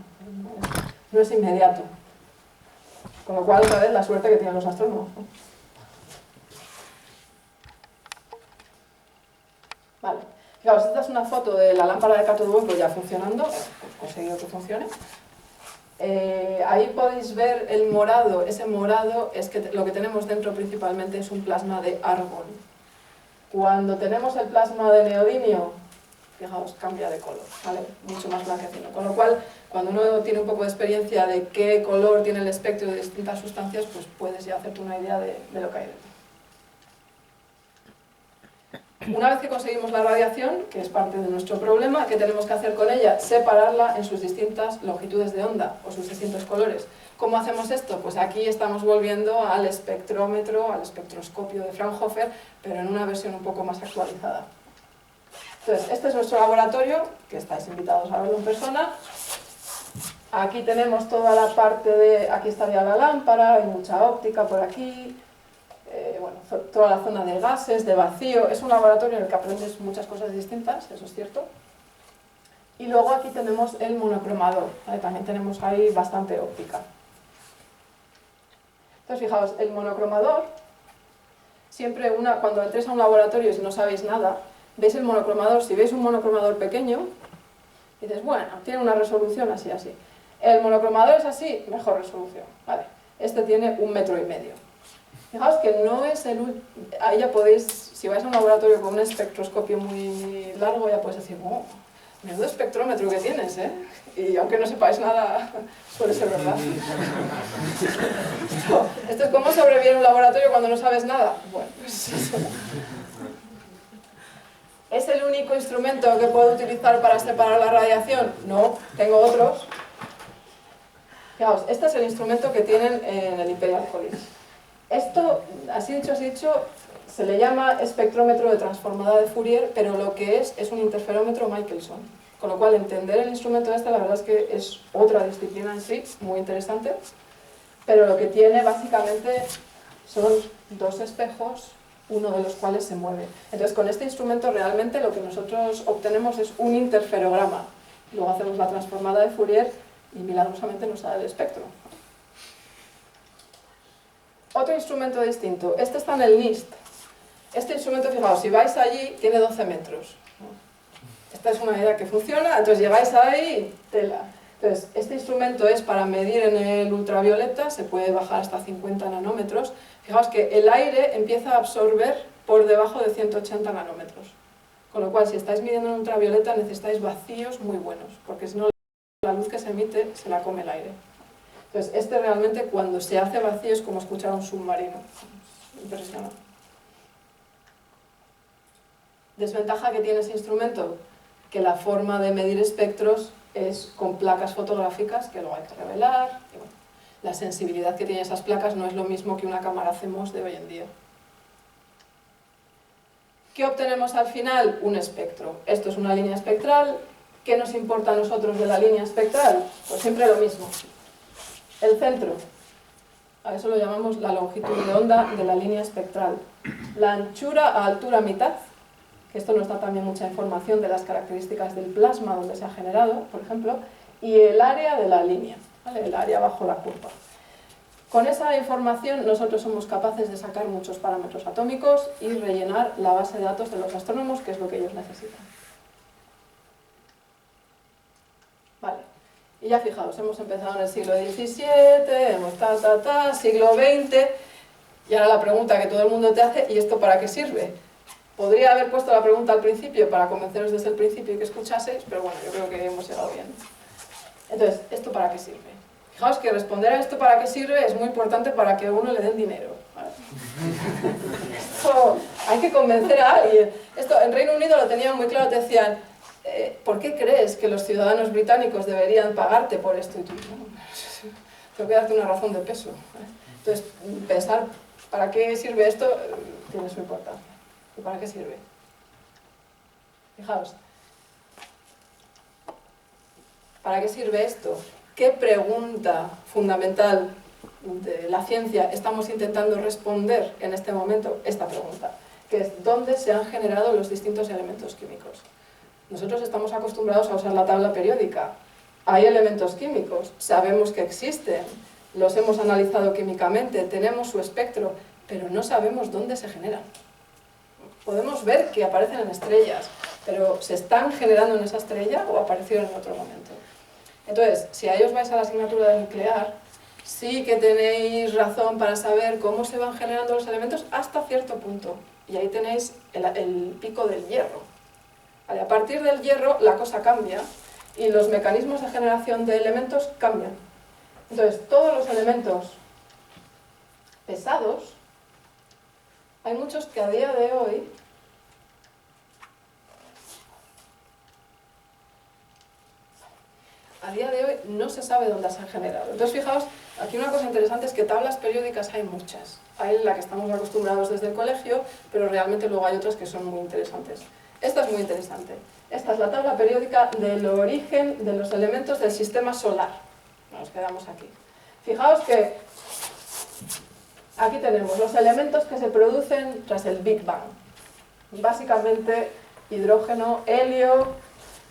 Speaker 2: no es inmediato. Con lo cual, otra vez, la suerte que tienen los astrónomos, ¿no? Vale, fijaos, esta es una foto de la lámpara de cátodo hueco ya funcionando, conseguido que funcione. Ahí podéis ver el morado, ese morado es que lo que tenemos dentro principalmente es un plasma de argón. Cuando tenemos el plasma de neodimio, fijaos, cambia de color, ¿vale? Mucho más blanquecino. Con lo cual, cuando uno tiene un poco de experiencia de qué color tiene el espectro de distintas sustancias, pues puedes ya hacerte una idea de lo que hay dentro. Una vez que conseguimos la radiación, que es parte de nuestro problema, ¿qué tenemos que hacer con ella? Separarla en sus distintas longitudes de onda o sus distintos colores. ¿Cómo hacemos esto? Pues aquí estamos volviendo al espectrómetro, al espectroscopio de Fraunhofer, pero en una versión un poco más actualizada. Entonces, este es nuestro laboratorio, que estáis invitados a verlo en persona. Aquí tenemos toda la parte de... Aquí estaría la lámpara, hay mucha óptica por aquí. bueno, toda la zona de gases, de vacío. Es un laboratorio en el que aprendes muchas cosas distintas, eso es cierto. Y luego aquí tenemos el monocromador, ¿vale? También tenemos ahí bastante óptica. Entonces, fijaos, el monocromador, siempre cuando entréis a un laboratorio y si no sabéis nada, veis el monocromador. Si veis un monocromador pequeño, dices, bueno, tiene una resolución así, así. El monocromador es así, mejor resolución, ¿vale? Este tiene 1,5 metros. Fijaos que no es ahí ya podéis, si vais a un laboratorio con un espectroscopio muy largo, ya podéis decir, oh, menudo espectrómetro que tienes, ¿eh? Y aunque no sepáis nada, suele ser verdad. Esto es cómo sobrevive un laboratorio cuando no sabes nada. Bueno, pues ¿es el único instrumento que puedo utilizar para separar la radiación? No, tengo otros. Fijaos, este es el instrumento que tienen en el Imperial College. Esto, así dicho, se le llama espectrómetro de transformada de Fourier, pero lo que es un interferómetro Michelson. Con lo cual, entender el instrumento este, la verdad es que es otra disciplina en sí, muy interesante, pero lo que tiene básicamente son 2 espejos, uno de los cuales se mueve. Entonces, con este instrumento realmente lo que nosotros obtenemos es un interferograma. Luego hacemos la transformada de Fourier y milagrosamente nos da el espectro. Otro instrumento distinto, este está en el NIST. Este instrumento, fijaos, si vais allí, tiene 12 metros. Esta es una idea que funciona, entonces llegáis ahí, tela. Entonces, este instrumento es para medir en el ultravioleta, se puede bajar hasta 50 nanómetros. Fijaos que el aire empieza a absorber por debajo de 180 nanómetros. Con lo cual, si estáis midiendo en ultravioleta, necesitáis vacíos muy buenos, porque si no, la luz que se emite se la come el aire. Entonces, este realmente cuando se hace vacío es como escuchar un submarino. Impresionante. Desventaja que tiene ese instrumento, que la forma de medir espectros es con placas fotográficas que luego hay que revelar. Y bueno, la sensibilidad que tienen esas placas no es lo mismo que una cámara CMOS de hoy en día. ¿Qué obtenemos al final? Un espectro. Esto es una línea espectral. ¿Qué nos importa a nosotros de la línea espectral? Pues siempre lo mismo. El centro, a eso lo llamamos la longitud de onda de la línea espectral. La anchura a altura mitad, que esto nos da también mucha información de las características del plasma donde se ha generado, por ejemplo, y el área de la línea, ¿vale? El área bajo la curva. Con esa información nosotros somos capaces de sacar muchos parámetros atómicos y rellenar la base de datos de los astrónomos, que es lo que ellos necesitan. Vale. Y ya fijaos, hemos empezado en el siglo XVII, hemos siglo XX, y ahora la pregunta que todo el mundo te hace, ¿y esto para qué sirve? Podría haber puesto la pregunta al principio para convenceros desde el principio y que escuchaseis, pero bueno, yo creo que hemos llegado bien. Entonces, ¿esto para qué sirve? Fijaos que responder a esto para qué sirve es muy importante para que a uno le den dinero, ¿vale? Esto hay que convencer a alguien. Esto en Reino Unido lo tenían muy claro, te decían, ¿por qué crees que los ciudadanos británicos deberían pagarte por esto? Y tú, no, tengo que darte una razón de peso. Entonces, pensar para qué sirve esto tiene su importancia. ¿Y para qué sirve? Fijaos. ¿Para qué sirve esto? ¿Qué pregunta fundamental de la ciencia estamos intentando responder en este momento? Esta pregunta, que es ¿dónde se han generado los distintos elementos químicos? Nosotros estamos acostumbrados a usar la tabla periódica. Hay elementos químicos, sabemos que existen, los hemos analizado químicamente, tenemos su espectro, pero no sabemos dónde se generan. Podemos ver que aparecen en estrellas, pero ¿se están generando en esa estrella o aparecieron en otro momento? Entonces, si a ellos vais a la asignatura de nuclear, sí que tenéis razón para saber cómo se van generando los elementos hasta cierto punto. Y ahí tenéis el pico del hierro. Vale, a partir del hierro la cosa cambia y los mecanismos de generación de elementos cambian. Entonces, todos los elementos pesados, hay muchos que a día de hoy no se sabe dónde se han generado. Entonces, fijaos, aquí una cosa interesante es que tablas periódicas hay muchas. Hay la que estamos acostumbrados desde el colegio, pero realmente luego hay otras que son muy interesantes. Esta es muy interesante. Esta es la tabla periódica del origen de los elementos del sistema solar. Nos quedamos aquí. Fijaos que aquí tenemos los elementos que se producen tras el Big Bang. Básicamente hidrógeno, helio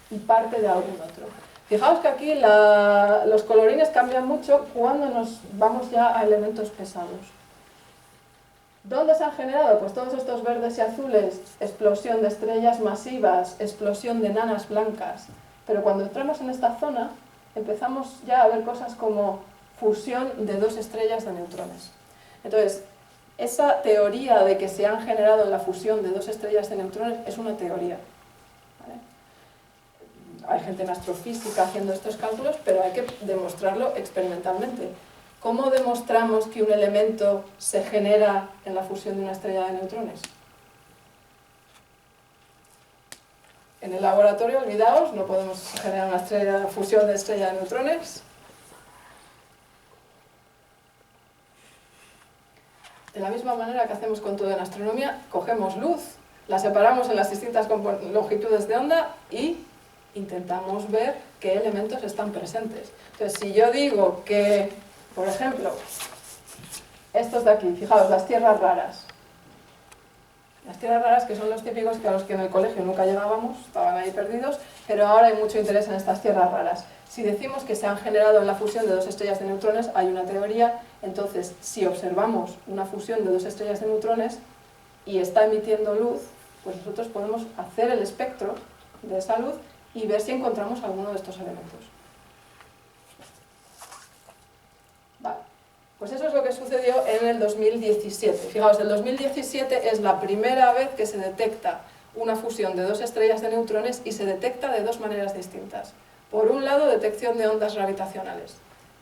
Speaker 2: y parte de algún otro. Fijaos que aquí los colorines cambian mucho cuando nos vamos ya a elementos pesados. ¿Dónde se han generado? Pues todos estos verdes y azules, explosión de estrellas masivas, explosión de nanas blancas. Pero cuando entramos en esta zona, empezamos ya a ver cosas como fusión de dos estrellas de neutrones. Entonces, esa teoría de que se han generado la fusión de dos estrellas de neutrones es una teoría. ¿Vale? Hay gente en astrofísica haciendo estos cálculos, pero hay que demostrarlo experimentalmente. ¿Cómo demostramos que un elemento se genera en la fusión de una estrella de neutrones? En el laboratorio, olvidaos, no podemos generar una fusión de estrella de neutrones. De la misma manera que hacemos con todo en astronomía, cogemos luz, la separamos en las distintas longitudes de onda y intentamos ver qué elementos están presentes. Entonces, si yo digo que, por ejemplo, estos de aquí, fijaos, las tierras raras. Las tierras raras, que son los típicos que a los que en el colegio nunca llegábamos, estaban ahí perdidos, pero ahora hay mucho interés en estas tierras raras. Si decimos que se han generado en la fusión de dos estrellas de neutrones, hay una teoría, entonces si observamos una fusión de dos estrellas de neutrones y está emitiendo luz, pues nosotros podemos hacer el espectro de esa luz y ver si encontramos alguno de estos elementos. Vale. Pues eso es lo que sucedió en el 2017. Fijaos, el 2017 es la primera vez que se detecta una fusión de dos estrellas de neutrones y se detecta de dos maneras distintas. Por un lado, detección de ondas gravitacionales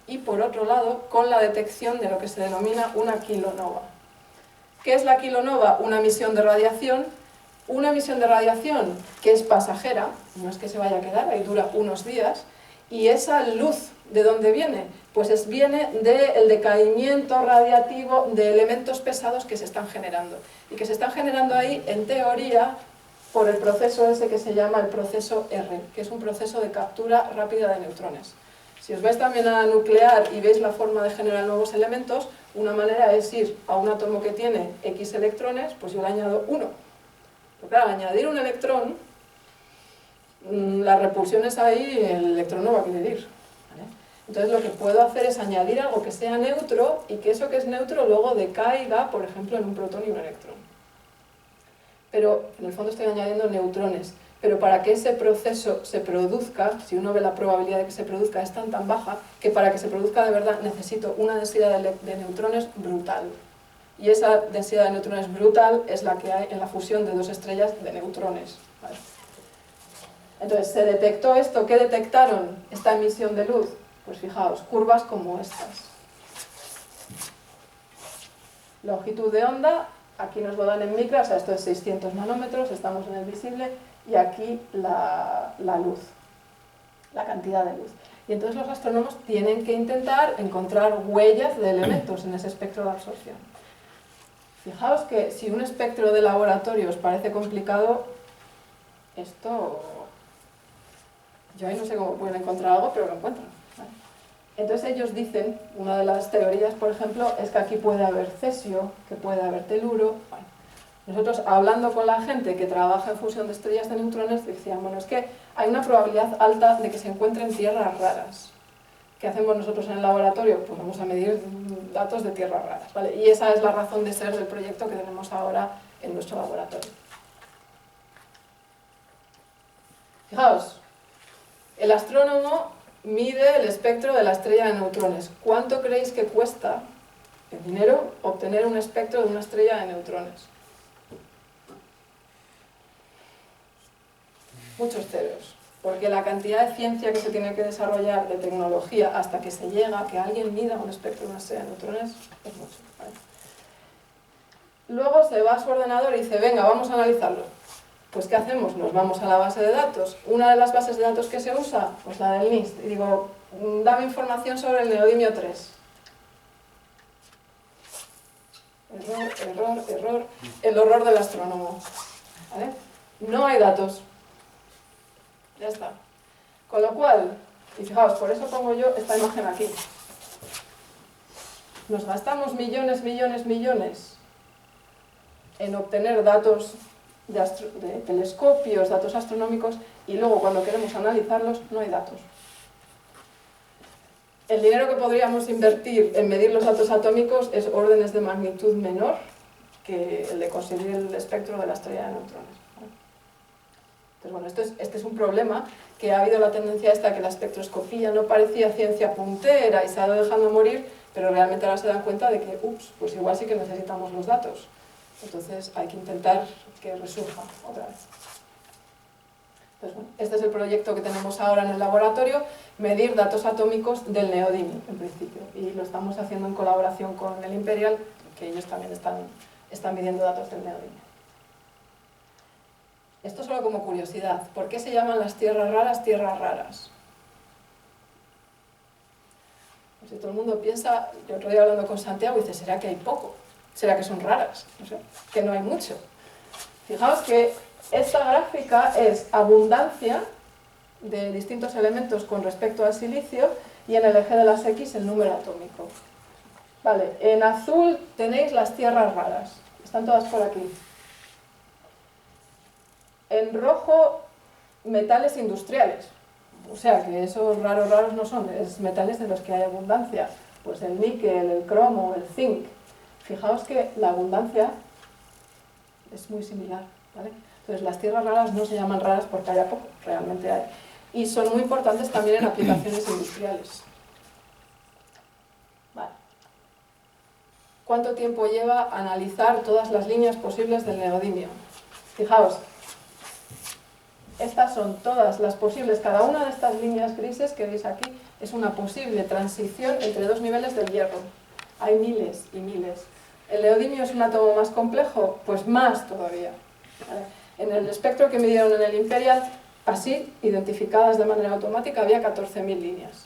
Speaker 2: y por otro lado, con la detección de lo que se denomina una kilonova. ¿Qué es la kilonova? Una emisión de radiación. Una emisión de radiación que es pasajera, no es que se vaya a quedar, ahí dura unos días, y esa luz, ¿de dónde viene? Pues viene del decaimiento radiativo de elementos pesados que se están generando. Y que se están generando ahí, en teoría, por el proceso ese que se llama el proceso R, que es un proceso de captura rápida de neutrones. Si os vais también a nuclear y veis la forma de generar nuevos elementos, una manera es ir a un átomo que tiene X electrones, pues yo le añado 1. Pero claro, al añadir un electrón, la repulsión es ahí, el electrón no va a querer ir. ¿Vale? Entonces lo que puedo hacer es añadir algo que sea neutro y que eso que es neutro luego decaiga, por ejemplo, en un protón y un electrón. Pero en el fondo estoy añadiendo neutrones. Pero para que ese proceso se produzca, si uno ve la probabilidad de que se produzca es tan baja, que para que se produzca de verdad necesito una densidad de neutrones brutal. Y esa densidad de neutrones brutal es la que hay en la fusión de dos estrellas de neutrones. ¿Vale? Entonces, ¿se detectó esto? ¿Qué detectaron esta emisión de luz? Pues fijaos, curvas como estas. Longitud de onda, aquí nos lo dan en micra, o sea, esto es 600 nanómetros, estamos en el visible, y aquí la luz, la cantidad de luz. Y entonces los astrónomos tienen que intentar encontrar huellas de elementos en ese espectro de absorción. Fijaos que si un espectro de laboratorio os parece complicado, esto... yo ahí no sé cómo pueden encontrar algo, pero lo encuentran. ¿Vale? Entonces ellos dicen, una de las teorías, por ejemplo, es que aquí puede haber cesio, que puede haber teluro. Bueno, nosotros, hablando con la gente que trabaja en fusión de estrellas de neutrones, decían, bueno, es que hay una probabilidad alta de que se encuentren tierras raras. ¿Qué hacemos nosotros en el laboratorio? Pues vamos a medir datos de tierras raras, ¿vale? Y esa es la razón de ser del proyecto que tenemos ahora en nuestro laboratorio. Fijaos, el astrónomo mide el espectro de la estrella de neutrones. ¿Cuánto creéis que cuesta en dinero obtener un espectro de una estrella de neutrones? Muchos ceros. Porque la cantidad de ciencia que se tiene que desarrollar, de tecnología, hasta que se llega a que alguien mida un espectro de una estrella de neutrones, es mucho. ¿Vale? Luego se va a su ordenador y dice, venga, vamos a analizarlo. Pues ¿qué hacemos? Nos vamos a la base de datos. Una de las bases de datos que se usa, pues la del NIST. Y digo, dame información sobre el neodimio 3. Error. El horror del astrónomo. ¿Vale? No hay datos. Ya está. Con lo cual, y fijaos, por eso pongo yo esta imagen aquí. nos gastamos millones en obtener datos de telescopios, datos astronómicos, y luego cuando queremos analizarlos no hay datos. El dinero que podríamos invertir en medir los datos atómicos es órdenes de magnitud menor que el de conseguir el espectro de la estrella de neutrones. Entonces, bueno, este es un problema, que ha habido la tendencia esta que la espectroscopía no parecía ciencia puntera y se ha ido dejando morir, pero realmente ahora se dan cuenta de que, pues igual sí que necesitamos los datos. Entonces hay que intentar que resurja otra vez. Pues bueno, este es el proyecto que tenemos ahora en el laboratorio, medir datos atómicos del neodimio, en principio. Y lo estamos haciendo en colaboración con el Imperial, que ellos también están midiendo datos del neodimio. Esto solo como curiosidad. ¿Por qué se llaman las tierras raras tierras raras? Pues si todo el mundo piensa, yo otro día hablando con Santiago, dice, ¿será que hay poco? ¿Será que son raras? No sé, que no hay mucho. Fijaos que esta gráfica es abundancia de distintos elementos con respecto al silicio y en el eje de las X el número atómico. Vale, en azul tenéis las tierras raras, están todas por aquí. En rojo, metales industriales, o sea que esos raros no son, es metales de los que hay abundancia, pues el níquel, el cromo, el zinc. Fijaos que la abundancia es muy similar, ¿vale? Entonces las tierras raras no se llaman raras porque haya poco, realmente hay. Y son muy importantes también en aplicaciones industriales. Vale. ¿Cuánto tiempo lleva analizar todas las líneas posibles del neodimio? Fijaos, estas son todas las posibles, cada una de estas líneas grises que veis aquí es una posible transición entre dos niveles del hierro. Hay miles y miles. ¿El neodimio es un átomo más complejo? Pues más todavía. ¿Vale? En el espectro que midieron en el Imperial, así, identificadas de manera automática, había 14.000 líneas.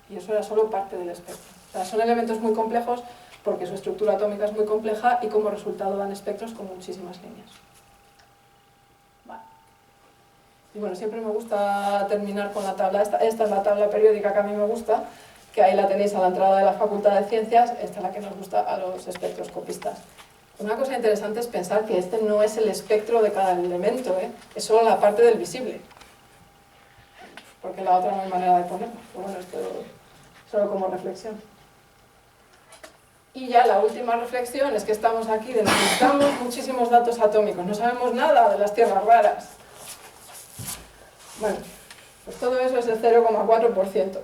Speaker 2: Y eso era solo parte del espectro. O sea, son elementos muy complejos porque su estructura atómica es muy compleja y como resultado dan espectros con muchísimas líneas. Vale. Y bueno, siempre me gusta terminar con la tabla. Esta es la tabla periódica que a mí me gusta, que ahí la tenéis a la entrada de la Facultad de Ciencias. Esta es la que nos gusta a los espectroscopistas. Una cosa interesante es pensar que este no es el espectro de cada elemento, ¿eh? Es solo la parte del visible. Porque la otra no hay manera de ponerlo. Pero bueno, esto solo como reflexión. Y ya la última reflexión es que estamos aquí, necesitamos muchísimos datos atómicos, no sabemos nada de las tierras raras. Bueno, pues todo eso es el 0,4%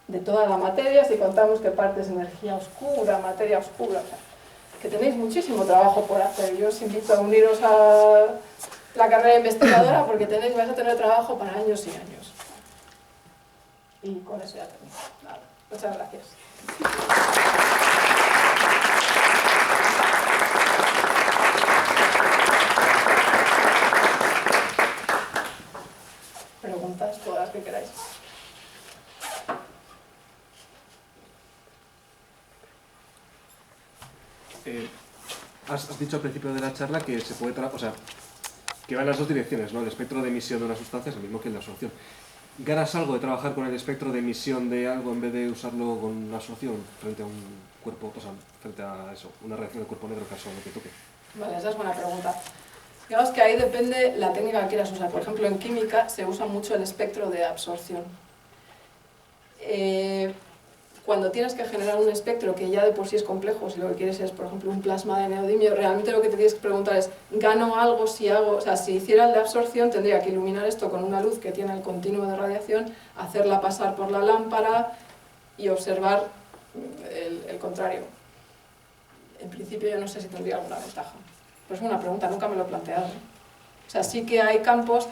Speaker 2: de toda la materia, si contamos que parte es energía oscura, materia oscura, o sea, que tenéis muchísimo trabajo por hacer. Yo os invito a uniros a la carrera investigadora porque vais a tener trabajo para años y años. Y con eso ya termino. Nada, muchas gracias. Preguntas, todas las que queráis.
Speaker 3: Has dicho al principio de la charla que se puede que va en las dos direcciones, ¿no? El espectro de emisión de una sustancia es el mismo que en la absorción. ¿Ganas algo de trabajar con el espectro de emisión de algo en vez de usarlo con una absorción frente a un cuerpo, frente a eso, una reacción del cuerpo negro caso lo que toque?
Speaker 2: Vale, esa es buena pregunta. Digamos que ahí depende la técnica que quieras usar. Por ejemplo, en química se usa mucho el espectro de absorción. Cuando tienes que generar un espectro que ya de por sí es complejo, si lo que quieres es, por ejemplo, un plasma de neodimio, realmente lo que te tienes que preguntar es, ¿gano algo si hago? O sea, si hiciera el de absorción, tendría que iluminar esto con una luz que tiene el continuo de radiación, hacerla pasar por la lámpara y observar el contrario. En principio yo no sé si tendría alguna ventaja. Pues es una pregunta, nunca me lo he planteado. O sea, sí que hay campos,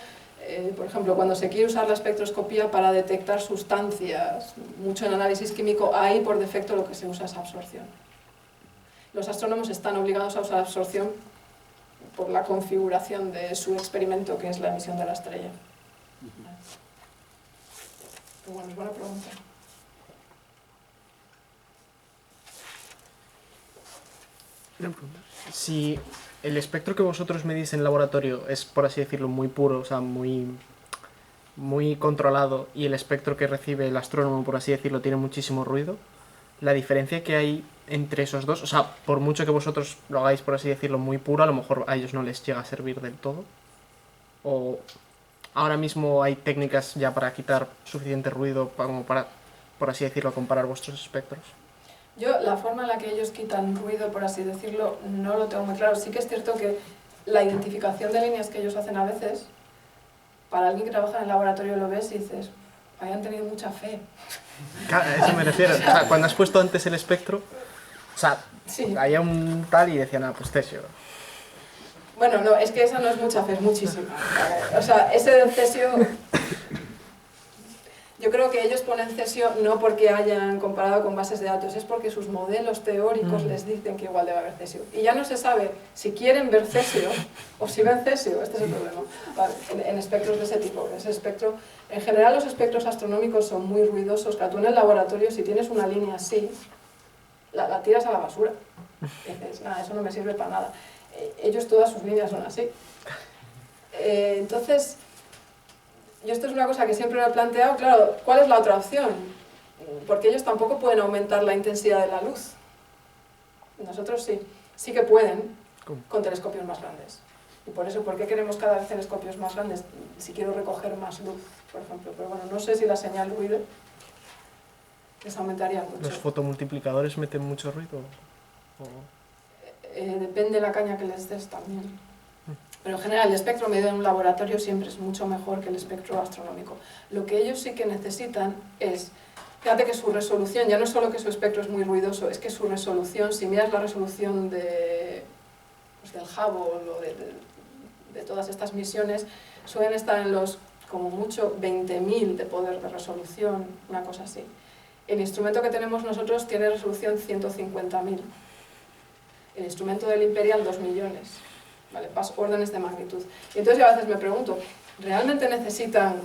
Speaker 2: por ejemplo, cuando se quiere usar la espectroscopía para detectar sustancias, mucho en análisis químico, ahí por defecto lo que se usa es absorción. Los astrónomos están obligados a usar absorción por la configuración de su experimento, que es la emisión de la estrella. Pero bueno, es buena pregunta.
Speaker 4: Si el espectro que vosotros medís en el laboratorio es, por así decirlo, muy puro, o sea, muy controlado, y el espectro que recibe el astrónomo, por así decirlo, tiene muchísimo ruido, la diferencia que hay entre esos dos? O sea, por mucho que vosotros lo hagáis, por así decirlo, muy puro, a lo mejor a ellos no les llega a servir del todo. O ahora mismo hay técnicas ya para quitar suficiente ruido como para, por así decirlo, comparar vuestros espectros.
Speaker 2: Yo, la forma en la que ellos quitan ruido, por así decirlo, no lo tengo muy claro. Sí que es cierto que la identificación de líneas que ellos hacen a veces, para alguien que trabaja en el laboratorio lo ves y dices, hayan tenido mucha fe.
Speaker 4: Claro, a eso me refiero. O sea, cuando has puesto antes el espectro, o sea,
Speaker 2: Sí.
Speaker 4: había un tal y decían, ah, pues cesio.
Speaker 2: Bueno, no, es que esa no es mucha fe, es muchísima. O sea, ese del cesio... Yo creo que ellos ponen cesio no porque hayan comparado con bases de datos, es porque sus modelos teóricos les dicen que igual debe haber cesio. Y ya no se sabe si quieren ver cesio o si ven cesio, este es el problema. Vale, en espectros de ese tipo, ese espectro, en general los espectros astronómicos son muy ruidosos. Claro, tú en el laboratorio, si tienes una línea así, la tiras a la basura. Y dices, nada, eso no me sirve para nada. Ellos todas sus líneas son así. Entonces... Yo esto es una cosa que siempre me he planteado, claro, ¿cuál es la otra opción? Porque ellos tampoco pueden aumentar la intensidad de la luz. Nosotros sí, sí que pueden con telescopios más grandes. Y por eso, ¿por qué queremos cada vez telescopios más grandes? Si quiero recoger más luz, por ejemplo. Pero bueno, no sé si la señal ruido les aumentaría mucho.
Speaker 4: ¿Los fotomultiplicadores meten mucho ruido?
Speaker 2: Depende de la caña que les des también. Pero en general el espectro medido en un laboratorio siempre es mucho mejor que el espectro astronómico. Lo que ellos sí que necesitan es, fíjate que su resolución, ya no es solo que su espectro es muy ruidoso, es que su resolución, si miras la resolución de, pues del Hubble o de todas estas misiones, suelen estar en los, como mucho, 20.000 de poder de resolución, una cosa así. El instrumento que tenemos nosotros tiene resolución 150.000. El instrumento del Imperial 2 millones. ¿Vale? Órdenes de magnitud. Y entonces yo a veces me pregunto, ¿realmente necesitan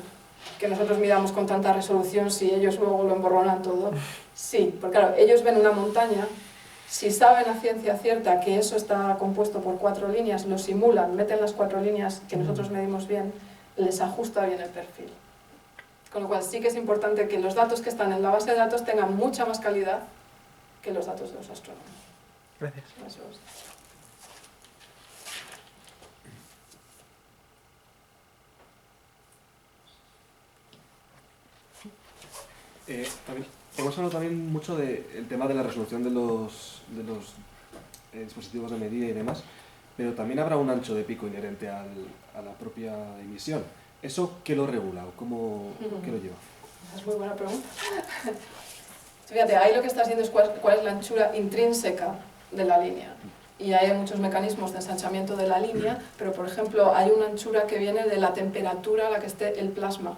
Speaker 2: que nosotros midamos con tanta resolución si ellos luego lo emborronan todo? Sí, porque claro, ellos ven una montaña, si saben a ciencia cierta que eso está compuesto por 4 líneas, lo simulan, meten las 4 líneas que nosotros medimos bien, les ajusta bien el perfil. Con lo cual sí que es importante que los datos que están en la base de datos tengan mucha más calidad que los datos de los astrónomos.
Speaker 4: Gracias.
Speaker 2: Eso es.
Speaker 3: También, hemos hablado también mucho del tema de la resolución de los dispositivos de medida y demás, pero también habrá un ancho de pico inherente a la propia emisión. ¿Eso qué lo regula o qué lo lleva?
Speaker 2: Esa es muy buena pregunta. Fíjate, ahí lo que estás viendo es cuál es la anchura intrínseca de la línea. Y hay muchos mecanismos de ensanchamiento de la línea, pero por ejemplo hay una anchura que viene de la temperatura a la que esté el plasma.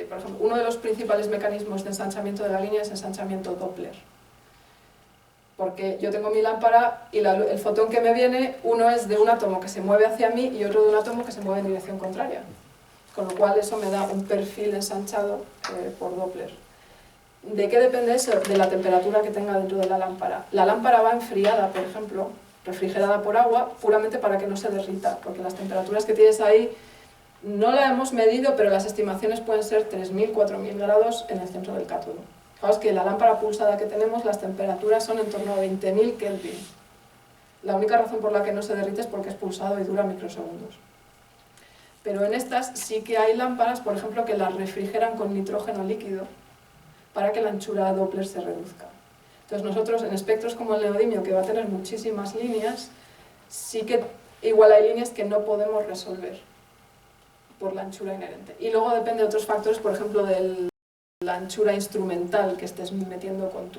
Speaker 2: Por ejemplo, uno de los principales mecanismos de ensanchamiento de la línea es ensanchamiento Doppler. Porque yo tengo mi lámpara y el fotón que me viene, uno es de un átomo que se mueve hacia mí y otro de un átomo que se mueve en dirección contraria. Con lo cual eso me da un perfil ensanchado por Doppler. ¿De qué depende eso? De la temperatura que tenga dentro de la lámpara. La lámpara va enfriada, por ejemplo, refrigerada por agua, puramente para que no se derrita, porque las temperaturas que tienes ahí no la hemos medido, pero las estimaciones pueden ser 3.000, 4.000 grados en el centro del cátodo. Fijaos que la lámpara pulsada que tenemos, las temperaturas son en torno a 20.000 Kelvin. La única razón por la que no se derrite es porque es pulsado y dura microsegundos. Pero en estas sí que hay lámparas, por ejemplo, que las refrigeran con nitrógeno líquido para que la anchura Doppler se reduzca. Entonces nosotros en espectros como el neodimio, que va a tener muchísimas líneas, sí que igual hay líneas que no podemos resolver por la anchura inherente. Y luego depende de otros factores, por ejemplo, de la anchura instrumental que estés metiendo con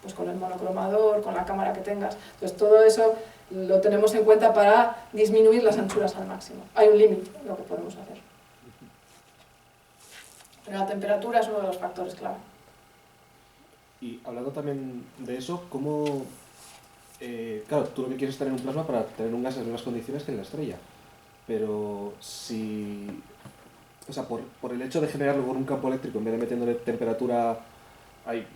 Speaker 2: pues con el monocromador, con la cámara que tengas. Entonces todo eso lo tenemos en cuenta para disminuir las anchuras al máximo. Hay un límite en lo que podemos hacer. Pero la temperatura es uno de los factores clave.
Speaker 3: Y hablando también de eso, ¿cómo...? Claro, tú lo que quieres es tener un plasma para tener un gas en las mismas condiciones que en la estrella. Pero si... O sea, por el hecho de generarlo con un campo eléctrico, en vez de metiéndole temperatura, ahí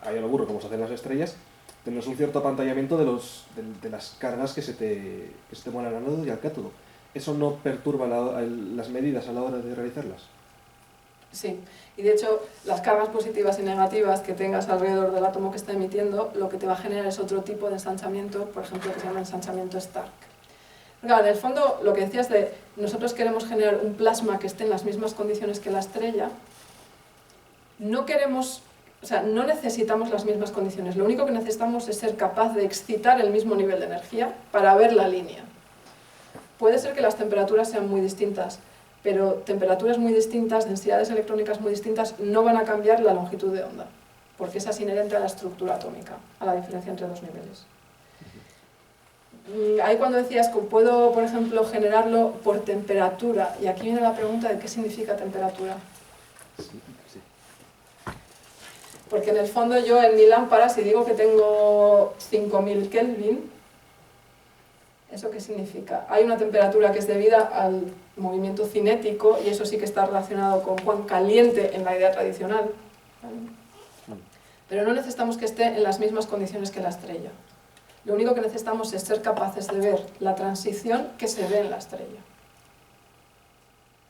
Speaker 3: a lo burro, como se hacen las estrellas, tenemos un cierto apantallamiento de las cargas que se te mueven al ánodo y al cátodo. ¿Eso no perturba las medidas a la hora de realizarlas?
Speaker 2: Sí, y de hecho las cargas positivas y negativas que tengas alrededor del átomo que está emitiendo, lo que te va a generar es otro tipo de ensanchamiento, por ejemplo, que se llama ensanchamiento Stark. Claro, en el fondo, lo que decías de nosotros queremos generar un plasma que esté en las mismas condiciones que la estrella, no queremos, o sea, no necesitamos las mismas condiciones, lo único que necesitamos es ser capaz de excitar el mismo nivel de energía para ver la línea. Puede ser que las temperaturas sean muy distintas, pero temperaturas muy distintas, densidades electrónicas muy distintas, no van a cambiar la longitud de onda, porque esa es inherente a la estructura atómica, a la diferencia entre dos niveles. Ahí cuando decías que puedo, por ejemplo, generarlo por temperatura, y aquí viene la pregunta de qué significa temperatura.
Speaker 3: Sí.
Speaker 2: Porque en el fondo yo en mi lámpara, si digo que tengo 5000 Kelvin, ¿eso qué significa? Hay una temperatura que es debida al movimiento cinético, y eso sí que está relacionado con cuán caliente en la idea tradicional, ¿vale? Pero no necesitamos que esté en las mismas condiciones que la estrella. Lo único que necesitamos es ser capaces de ver la transición que se ve en la estrella.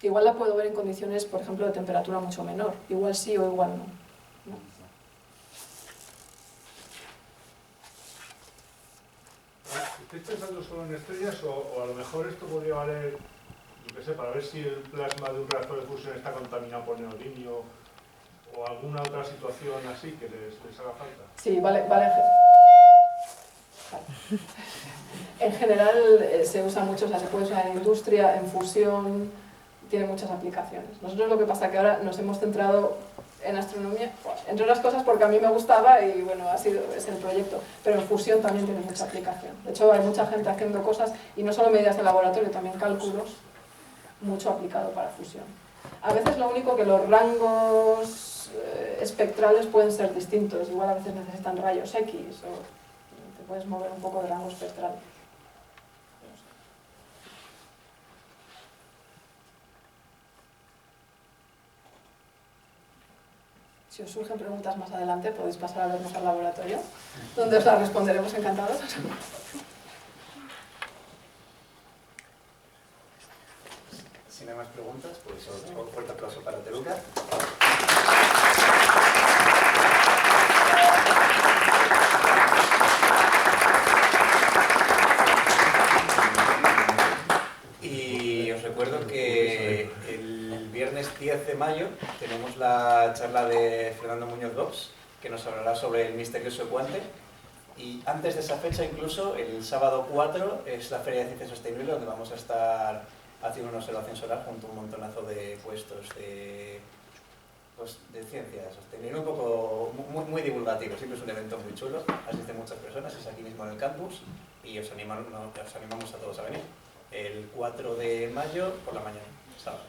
Speaker 2: Igual la puedo ver en condiciones, por ejemplo, de temperatura mucho menor. Igual sí o igual no.
Speaker 5: ¿Estáis pensando solo en estrellas o a lo mejor esto podría valer, yo qué sé, para ver si el plasma de un reactor de fusión está contaminado por neodimio o alguna otra situación así que les haga falta?
Speaker 2: Sí, vale. En general se usa mucho, o sea, se puede usar en industria, en fusión, tiene muchas aplicaciones. Nosotros lo que pasa es que ahora nos hemos centrado en astronomía, entre otras cosas porque a mí me gustaba y bueno, es el proyecto, pero en fusión también tiene mucha aplicación. De hecho hay mucha gente haciendo cosas, y no solo medidas de laboratorio, también cálculos, mucho aplicado para fusión. A veces lo único que los rangos espectrales pueden ser distintos, igual a veces necesitan rayos X o te puedes mover un poco de rango espectral. Si os surgen preguntas más adelante, podéis pasar a vernos al laboratorio, donde os las responderemos encantados.
Speaker 1: Si no hay más preguntas, pues un fuerte aplauso para Teruca. Y os recuerdo que el viernes 10 de mayo tenemos la charla de Fernando Muñoz Dops, que nos hablará sobre el misterioso cuante. Y antes de esa fecha, incluso, el sábado 4 es la Feria de Ciencia Sostenible, donde vamos a estar haciendo una observación solar junto a un montonazo de puestos de ciencia sostenible, un poco muy divulgativo. Siempre es un evento muy chulo, asisten muchas personas, es aquí mismo en el campus y os animamos a todos a venir. El 4 de mayo por la mañana, sábado.